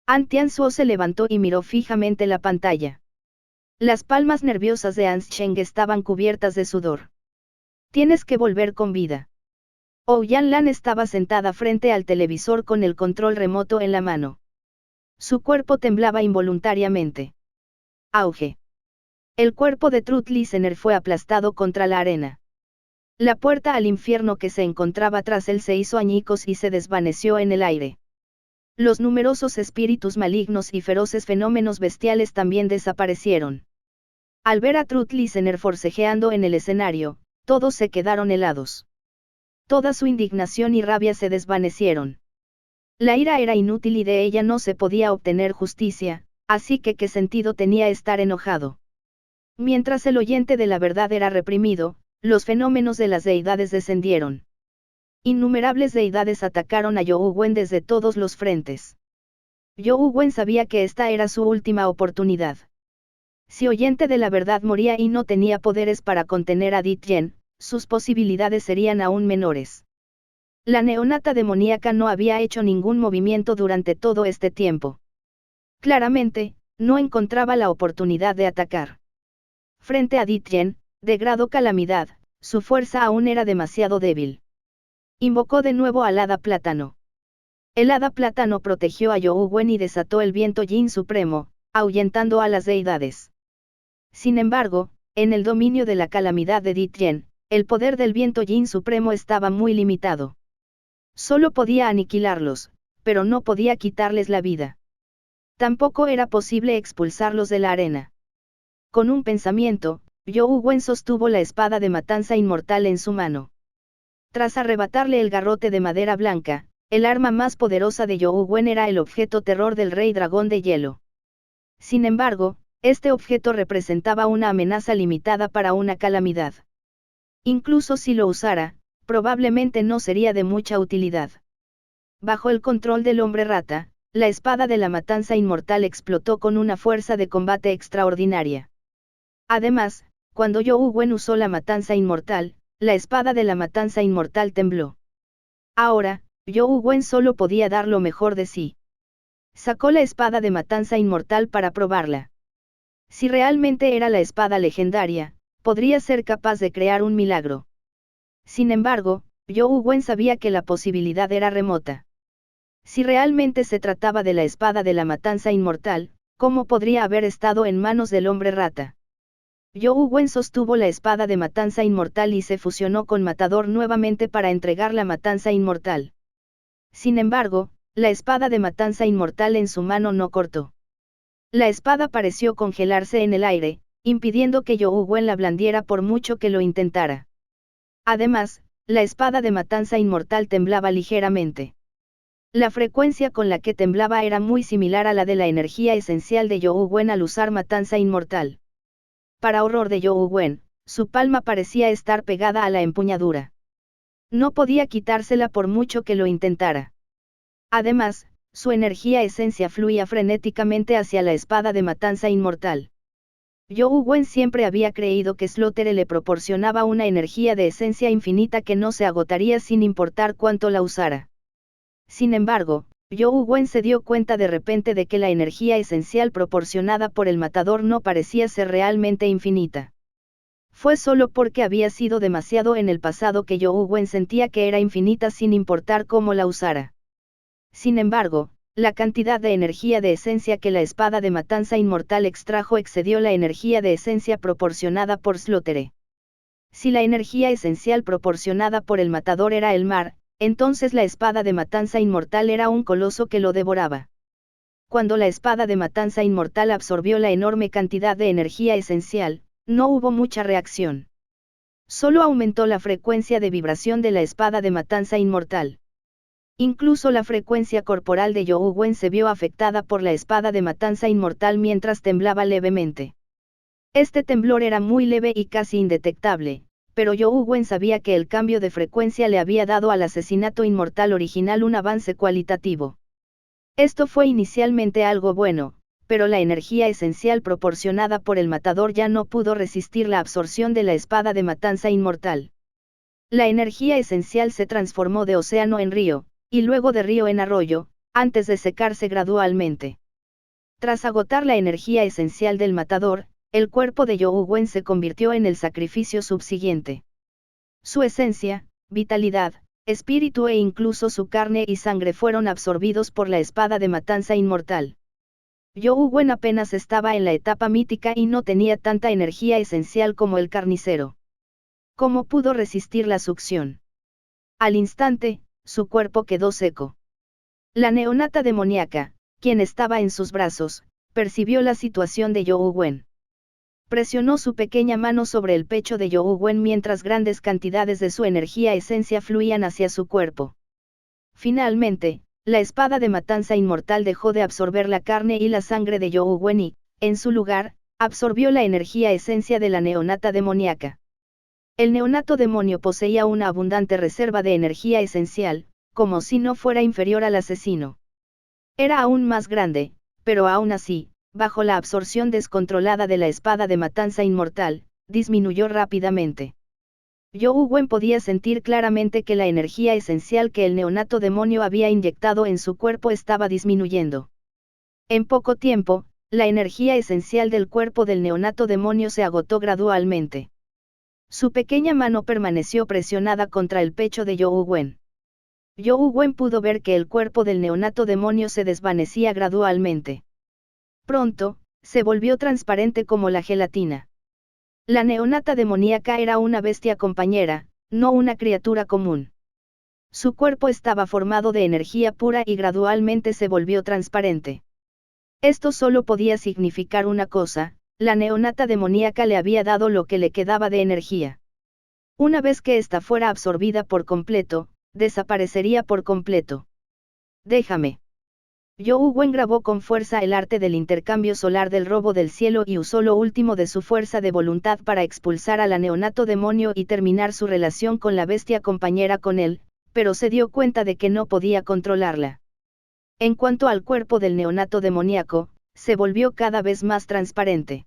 An Tianzuo se levantó y miró fijamente la pantalla. Las palmas nerviosas de An Sheng estaban cubiertas de sudor. Tienes que volver con vida. Ouyang Lan estaba sentada frente al televisor con el control remoto en la mano. Su cuerpo temblaba involuntariamente. Auge. El cuerpo de Truth Listener fue aplastado contra la arena. La puerta al infierno que se encontraba tras él se hizo añicos y se desvaneció en el aire. Los numerosos espíritus malignos y feroces fenómenos bestiales también desaparecieron. Al ver a Truth Listener forcejeando en el escenario, todos se quedaron helados. Toda su indignación y rabia se desvanecieron. La ira era inútil y de ella no se podía obtener justicia, así que ¿qué sentido tenía estar enojado? Mientras el oyente de la verdad era reprimido, los fenómenos de las deidades descendieron. Innumerables deidades atacaron a Youwu Wen desde todos los frentes. Youwu Wen sabía que esta era su última oportunidad. Si oyente de la verdad moría y no tenía poderes para contener a Di Tian, sus posibilidades serían aún menores. La neonata demoníaca no había hecho ningún movimiento durante todo este tiempo. Claramente, no encontraba la oportunidad de atacar. Frente a Di Tian, de grado calamidad, su fuerza aún era demasiado débil. Invocó de nuevo al hada plátano. El hada plátano protegió a Youwu Wen y desató el viento Yin supremo, ahuyentando a las deidades. Sin embargo, en el dominio de la calamidad de Di Tian, el poder del viento Yin supremo estaba muy limitado. Solo podía aniquilarlos, pero no podía quitarles la vida. Tampoco era posible expulsarlos de la arena. Con un pensamiento, Youwu Wen sostuvo la espada de matanza inmortal en su mano. Tras arrebatarle el garrote de madera blanca, el arma más poderosa de Youwu Wen era el objeto terror del rey dragón de hielo. Sin embargo, este objeto representaba una amenaza limitada para una calamidad. Incluso si lo usara, probablemente no sería de mucha utilidad. Bajo el control del hombre rata, la espada de la matanza inmortal explotó con una fuerza de combate extraordinaria. Además, cuando Youwu Wen usó la matanza inmortal, la espada de la matanza inmortal tembló. Ahora, Youwu Wen solo podía dar lo mejor de sí. Sacó la espada de matanza inmortal para probarla. Si realmente era la espada legendaria, podría ser capaz de crear un milagro. Sin embargo, Youwu Wen sabía que la posibilidad era remota. Si realmente se trataba de la espada de la matanza inmortal, ¿cómo podría haber estado en manos del hombre rata? Youwu Wen sostuvo la espada de matanza inmortal y se fusionó con Matador nuevamente para entregar la matanza inmortal. Sin embargo, la espada de matanza inmortal en su mano no cortó. La espada pareció congelarse en el aire, impidiendo que Youwu Wen la blandiera por mucho que lo intentara. Además, la espada de matanza inmortal temblaba ligeramente. La frecuencia con la que temblaba era muy similar a la de la energía esencial de Youwu Wen al usar matanza inmortal. Para horror de Youwu Wen, su palma parecía estar pegada a la empuñadura. No podía quitársela por mucho que lo intentara. Además, su energía esencia fluía frenéticamente hacia la espada de matanza inmortal. Youwu Wen siempre había creído que Slaughter le proporcionaba una energía de esencia infinita que no se agotaría sin importar cuánto la usara. Sin embargo, Youwu Wen se dio cuenta de repente de que la energía esencial proporcionada por el matador no parecía ser realmente infinita. Fue solo porque había sido demasiado en el pasado que Youwu Wen sentía que era infinita sin importar cómo la usara. Sin embargo, la cantidad de energía de esencia que la espada de matanza inmortal extrajo excedió la energía de esencia proporcionada por Slaughter. Si la energía esencial proporcionada por el matador era el mar, entonces la espada de matanza inmortal era un coloso que lo devoraba. Cuando la espada de matanza inmortal absorbió la enorme cantidad de energía esencial, no hubo mucha reacción. Solo aumentó la frecuencia de vibración de la espada de matanza inmortal. Incluso la frecuencia corporal de Youwu Wen se vio afectada por la espada de matanza inmortal mientras temblaba levemente. Este temblor era muy leve y casi indetectable, pero You Wen sabía que el cambio de frecuencia le había dado al asesinato inmortal original un avance cualitativo. Esto fue inicialmente algo bueno, pero la energía esencial proporcionada por el matador ya no pudo resistir la absorción de la espada de matanza inmortal. La energía esencial se transformó de océano en río, y luego de río en arroyo, antes de secarse gradualmente. Tras agotar la energía esencial del matador, el cuerpo de You Wen se convirtió en el sacrificio subsiguiente. Su esencia, vitalidad, espíritu e incluso su carne y sangre fueron absorbidos por la espada de matanza inmortal. You Wen apenas estaba en la etapa mítica y no tenía tanta energía esencial como el carnicero. ¿Cómo pudo resistir la succión? Al instante, su cuerpo quedó seco. La neonata demoníaca, quien estaba en sus brazos, percibió la situación de You Wen. Presionó su pequeña mano sobre el pecho de You Wen mientras grandes cantidades de su energía esencia fluían hacia su cuerpo. Finalmente, la espada de matanza inmortal dejó de absorber la carne y la sangre de You Wen y, en su lugar, absorbió la energía esencia de la neonata demoníaca. El neonato demonio poseía una abundante reserva de energía esencial, como si no fuera inferior al asesino. Era aún más grande, pero aún así, bajo la absorción descontrolada de la espada de matanza inmortal, disminuyó rápidamente. You Wen podía sentir claramente que la energía esencial que el neonato demonio había inyectado en su cuerpo estaba disminuyendo. En poco tiempo, la energía esencial del cuerpo del neonato demonio se agotó gradualmente. Su pequeña mano permaneció presionada contra el pecho de You Wen. You Wen pudo ver que el cuerpo del neonato demonio se desvanecía gradualmente. Pronto, se volvió transparente como la gelatina. La neonata demoníaca era una bestia compañera, no una criatura común. Su cuerpo estaba formado de energía pura y gradualmente se volvió transparente. Esto solo podía significar una cosa: la neonata demoníaca le había dado lo que le quedaba de energía. Una vez que ésta fuera absorbida por completo, desaparecería por completo. Déjame. You Wen grabó con fuerza el arte del intercambio solar del robo del cielo y usó lo último de su fuerza de voluntad para expulsar a la neonato demonio y terminar su relación con la bestia compañera con él, pero se dio cuenta de que no podía controlarla. En cuanto al cuerpo del neonato demoníaco, se volvió cada vez más transparente.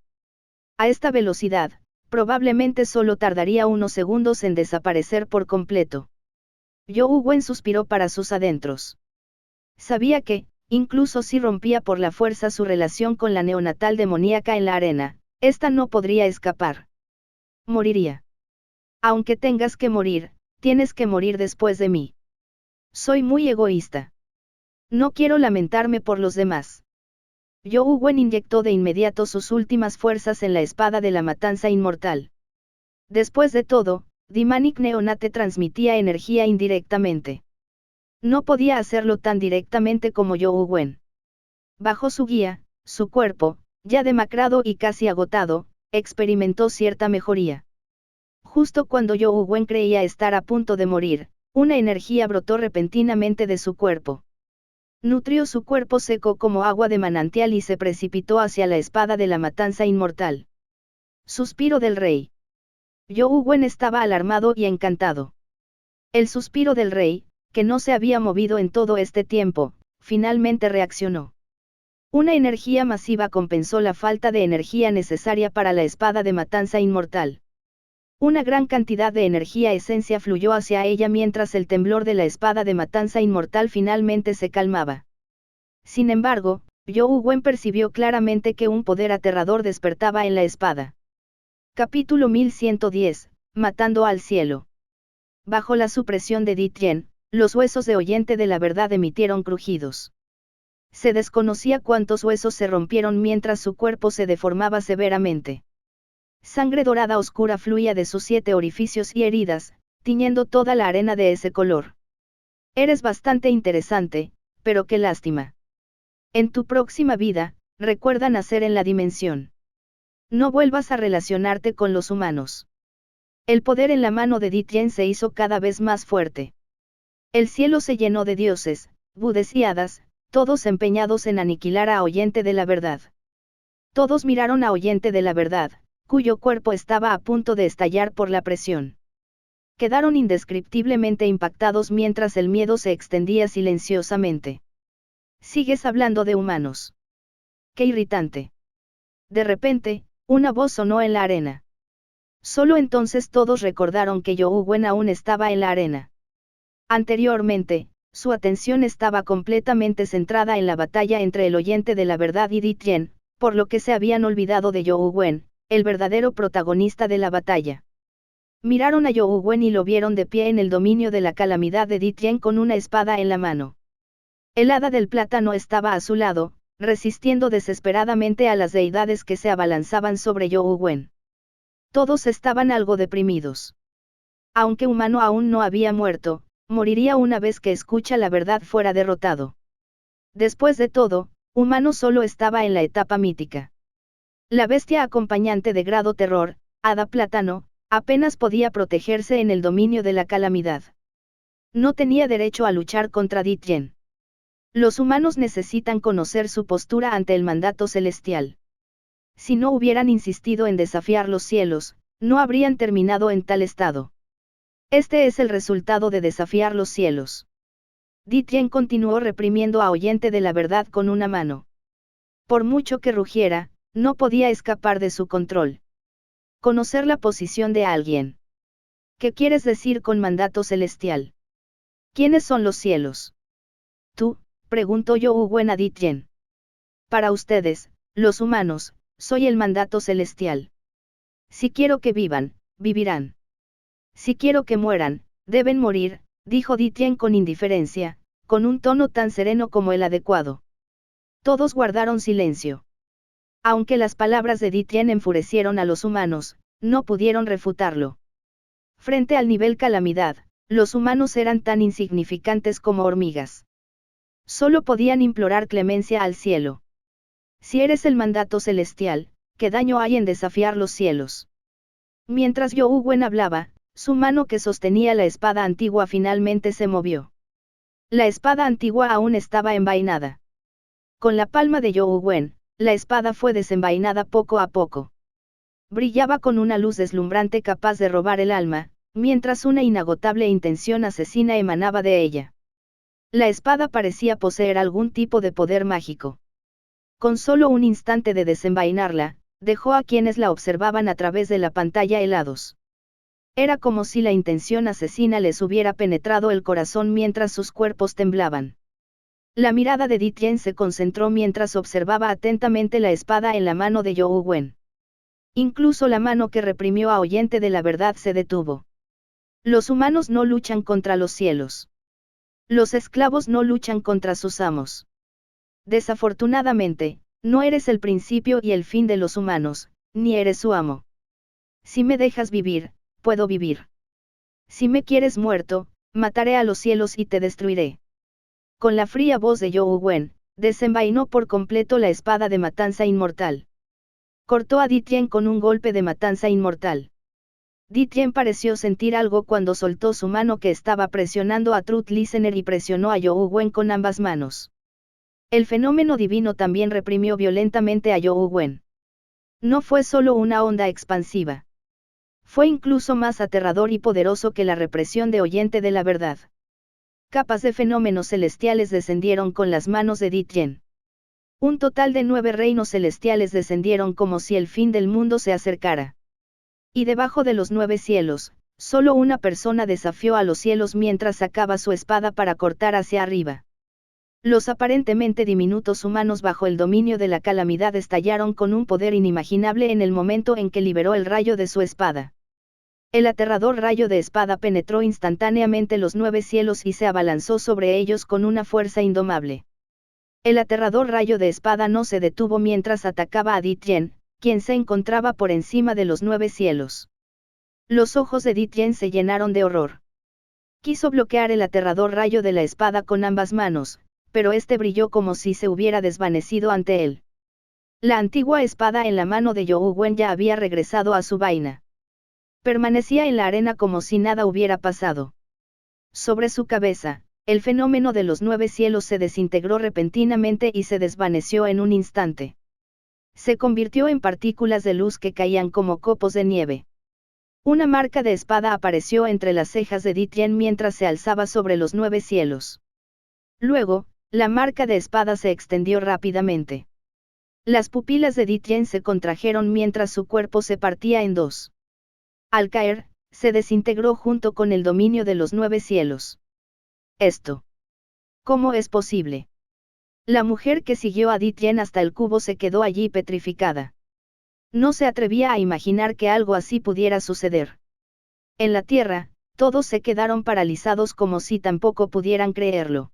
A esta velocidad, probablemente solo tardaría unos segundos en desaparecer por completo. You Wen suspiró para sus adentros. Sabía que, incluso si rompía por la fuerza su relación con la neonatal demoníaca en la arena, ésta no podría escapar. Moriría. Aunque tengas que morir, tienes que morir después de mí. Soy muy egoísta. No quiero lamentarme por los demás. You Wen inyectó de inmediato sus últimas fuerzas en la espada de la matanza inmortal. Después de todo, Demonic Neonate transmitía energía indirectamente. No podía hacerlo tan directamente como You Wen. Bajo su guía, su cuerpo, ya demacrado y casi agotado, experimentó cierta mejoría. Justo cuando You Wen creía estar a punto de morir, una energía brotó repentinamente de su cuerpo. Nutrió su cuerpo seco como agua de manantial y se precipitó hacia la espada de la matanza inmortal. Suspiro del rey. You Wen estaba alarmado y encantado. El suspiro del rey, que no se había movido en todo este tiempo, finalmente reaccionó. Una energía masiva compensó la falta de energía necesaria para la espada de matanza inmortal. Una gran cantidad de energía esencia fluyó hacia ella mientras el temblor de la espada de matanza inmortal finalmente se calmaba. Sin embargo, You Wen percibió claramente que un poder aterrador despertaba en la espada. Capítulo 1110, Matando al cielo. Bajo la supresión de Di Tien, los huesos de oyente de la verdad emitieron crujidos. Se desconocía cuántos huesos se rompieron mientras su cuerpo se deformaba severamente. Sangre dorada oscura fluía de sus 7 orificios y heridas, tiñendo toda la arena de ese color. Eres bastante interesante, pero qué lástima. En tu próxima vida, recuerda nacer en la dimensión. No vuelvas a relacionarte con los humanos. El poder en la mano de Di Tien se hizo cada vez más fuerte. El cielo se llenó de dioses, budes y hadas, todos empeñados en aniquilar a Oyente de la Verdad. Todos miraron a Oyente de la Verdad, cuyo cuerpo estaba a punto de estallar por la presión. Quedaron indescriptiblemente impactados mientras el miedo se extendía silenciosamente. ¿Sigues hablando de humanos? ¡Qué irritante! De repente, una voz sonó en la arena. Solo entonces todos recordaron que Yohu Wen aún estaba en la arena. Anteriormente, su atención estaba completamente centrada en la batalla entre el oyente de la verdad y Di Tian, por lo que se habían olvidado de Yohu Wen, el verdadero protagonista de la batalla. Miraron a Yohu Wen y lo vieron de pie en el dominio de la calamidad de Di Tian con una espada en la mano. El hada del plátano estaba a su lado, resistiendo desesperadamente a las deidades que se abalanzaban sobre Yohu Wen. Todos estaban algo deprimidos. Aunque Humano aún no había muerto, moriría una vez que escucha la verdad fuera derrotado. Después de todo, Humano solo estaba en la etapa mítica. La bestia acompañante de grado terror, Hada Plátano, apenas podía protegerse en el dominio de la calamidad. No tenía derecho a luchar contra Di Tian. Los humanos necesitan conocer su postura ante el mandato celestial. Si no hubieran insistido en desafiar los cielos, no habrían terminado en tal estado. Este es el resultado de desafiar los cielos. Di Tian continuó reprimiendo a Oyente de la verdad con una mano. Por mucho que rugiera, no podía escapar de su control. Conocer la posición de alguien. ¿Qué quieres decir con mandato celestial? ¿Quiénes son los cielos? Tú, preguntó Yohu Wen a Di Tian. Para ustedes, los humanos, soy el mandato celestial. Si quiero que vivan, vivirán. Si quiero que mueran, deben morir, dijo Di Tian con indiferencia, con un tono tan sereno como el adecuado. Todos guardaron silencio. Aunque las palabras de Di Tian enfurecieron a los humanos, no pudieron refutarlo. Frente al nivel calamidad, los humanos eran tan insignificantes como hormigas. Solo podían implorar clemencia al cielo. Si eres el mandato celestial, ¿qué daño hay en desafiar los cielos? Mientras Yohu Wen hablaba, su mano que sostenía la espada antigua finalmente se movió. La espada antigua aún estaba envainada. Con la palma de Yohu Wen, la espada fue desenvainada poco a poco. Brillaba con una luz deslumbrante capaz de robar el alma, mientras una inagotable intención asesina emanaba de ella. La espada parecía poseer algún tipo de poder mágico. Con solo un instante de desenvainarla, dejó a quienes la observaban a través de la pantalla helados. Era como si la intención asesina les hubiera penetrado el corazón mientras sus cuerpos temblaban. La mirada de Di Tian se concentró mientras observaba atentamente la espada en la mano de Yohu Wen. Incluso la mano que reprimió a Oyente de la verdad se detuvo. Los humanos no luchan contra los cielos. Los esclavos no luchan contra sus amos. Desafortunadamente, no eres el principio y el fin de los humanos, ni eres su amo. Si me dejas vivir, puedo vivir. Si me quieres muerto, mataré a los cielos y te destruiré. Con la fría voz de Yohu Wen, desenvainó por completo la espada de matanza inmortal. Cortó a Di Tian con un golpe de matanza inmortal. Di Tian pareció sentir algo cuando soltó su mano que estaba presionando a Truth Listener y presionó a Yohu Wen con ambas manos. El fenómeno divino también reprimió violentamente a Yohu Wen. No fue solo una onda expansiva. Fue incluso más aterrador y poderoso que la represión de Oyente de la verdad. Capas de fenómenos celestiales descendieron con las manos de Di Tian. Un total de 9 reinos celestiales descendieron como si el fin del mundo se acercara. Y debajo de los 9 cielos, solo una persona desafió a los cielos mientras sacaba su espada para cortar hacia arriba. Los aparentemente diminutos humanos bajo el dominio de la calamidad estallaron con un poder inimaginable en el momento en que liberó el rayo de su espada. El aterrador rayo de espada penetró instantáneamente los 9 cielos y se abalanzó sobre ellos con una fuerza indomable. El aterrador rayo de espada no se detuvo mientras atacaba a Di Tian, quien se encontraba por encima de los 9 cielos. Los ojos de Di Tian se llenaron de horror. Quiso bloquear el aterrador rayo de la espada con ambas manos, pero este brilló como si se hubiera desvanecido ante él. La antigua espada en la mano de Yohu Wen ya había regresado a su vaina. Permanecía en la arena como si nada hubiera pasado. Sobre su cabeza, el fenómeno de los 9 cielos se desintegró repentinamente y se desvaneció en un instante. Se convirtió en partículas de luz que caían como copos de nieve. Una marca de espada apareció entre las cejas de Di Tien mientras se alzaba sobre los 9 cielos. Luego, la marca de espada se extendió rápidamente. Las pupilas de Di Tien se contrajeron mientras su cuerpo se partía en dos. Al caer, se desintegró junto con el dominio de los 9 cielos. Esto. ¿Cómo es posible? La mujer que siguió a Di Tien hasta el cubo se quedó allí petrificada. No se atrevía a imaginar que algo así pudiera suceder. En la tierra, todos se quedaron paralizados como si tampoco pudieran creerlo.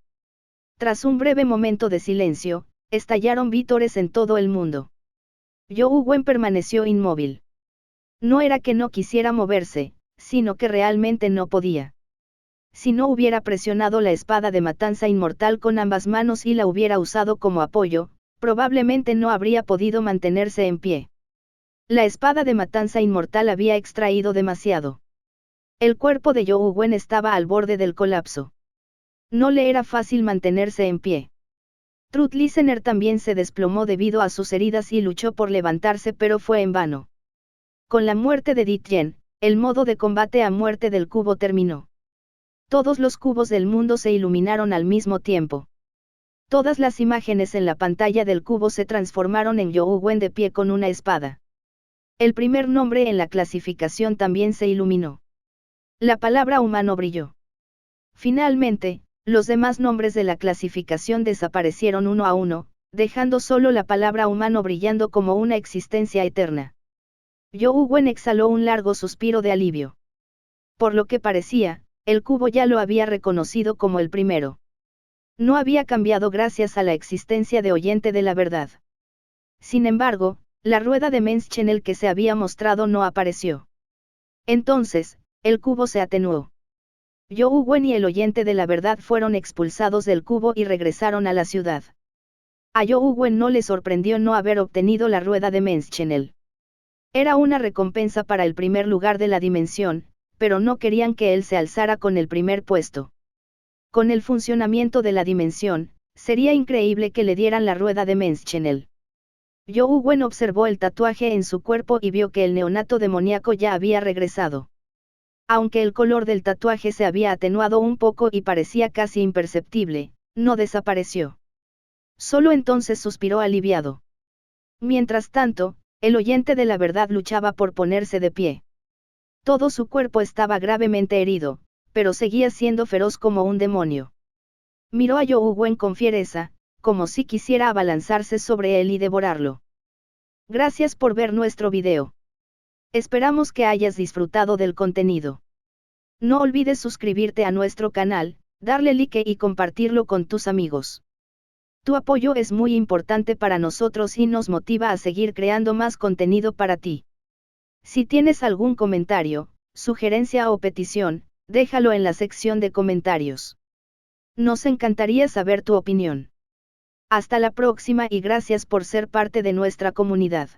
Tras un breve momento de silencio, estallaron vítores en todo el mundo. Zhou Wen permaneció inmóvil. No era que no quisiera moverse, sino que realmente no podía. Si no hubiera presionado la espada de matanza inmortal con ambas manos y la hubiera usado como apoyo, probablemente no habría podido mantenerse en pie. La espada de matanza inmortal había extraído demasiado. El cuerpo de Zhou Wen estaba al borde del colapso. No le era fácil mantenerse en pie. Truth Listener también se desplomó debido a sus heridas y luchó por levantarse, pero fue en vano. Con la muerte de Di Tien, el modo de combate a muerte del cubo terminó. Todos los cubos del mundo se iluminaron al mismo tiempo. Todas las imágenes en la pantalla del cubo se transformaron en Zhou Wen de pie con una espada. El primer nombre en la clasificación también se iluminó. La palabra humano brilló. Finalmente, los demás nombres de la clasificación desaparecieron uno a uno, dejando solo la palabra humano brillando como una existencia eterna. Zhou Wen exhaló un largo suspiro de alivio. Por lo que parecía, el cubo ya lo había reconocido como el primero. No había cambiado gracias a la existencia de Oyente de la Verdad. Sin embargo, la rueda de Menschenel que se había mostrado no apareció. Entonces, el cubo se atenuó. Zhou Wen y el Oyente de la Verdad fueron expulsados del cubo y regresaron a la ciudad. A Zhou Wen no le sorprendió no haber obtenido la rueda de Menschenel. Era una recompensa para el primer lugar de la dimensión, pero no querían que él se alzara con el primer puesto. Con el funcionamiento de la dimensión, sería increíble que le dieran la rueda de Menschenel. Zhou Wen observó el tatuaje en su cuerpo y vio que el neonato demoníaco ya había regresado. Aunque el color del tatuaje se había atenuado un poco y parecía casi imperceptible, no desapareció. Solo entonces suspiró aliviado. Mientras tanto, el Oyente de la Verdad luchaba por ponerse de pie. Todo su cuerpo estaba gravemente herido, pero seguía siendo feroz como un demonio. Miró a Zhou Wen con fiereza, como si quisiera abalanzarse sobre él y devorarlo. Gracias por ver nuestro video. Esperamos que hayas disfrutado del contenido. No olvides suscribirte a nuestro canal, darle like y compartirlo con tus amigos. Tu apoyo es muy importante para nosotros y nos motiva a seguir creando más contenido para ti. Si tienes algún comentario, sugerencia o petición, déjalo en la sección de comentarios. Nos encantaría saber tu opinión. Hasta la próxima y gracias por ser parte de nuestra comunidad.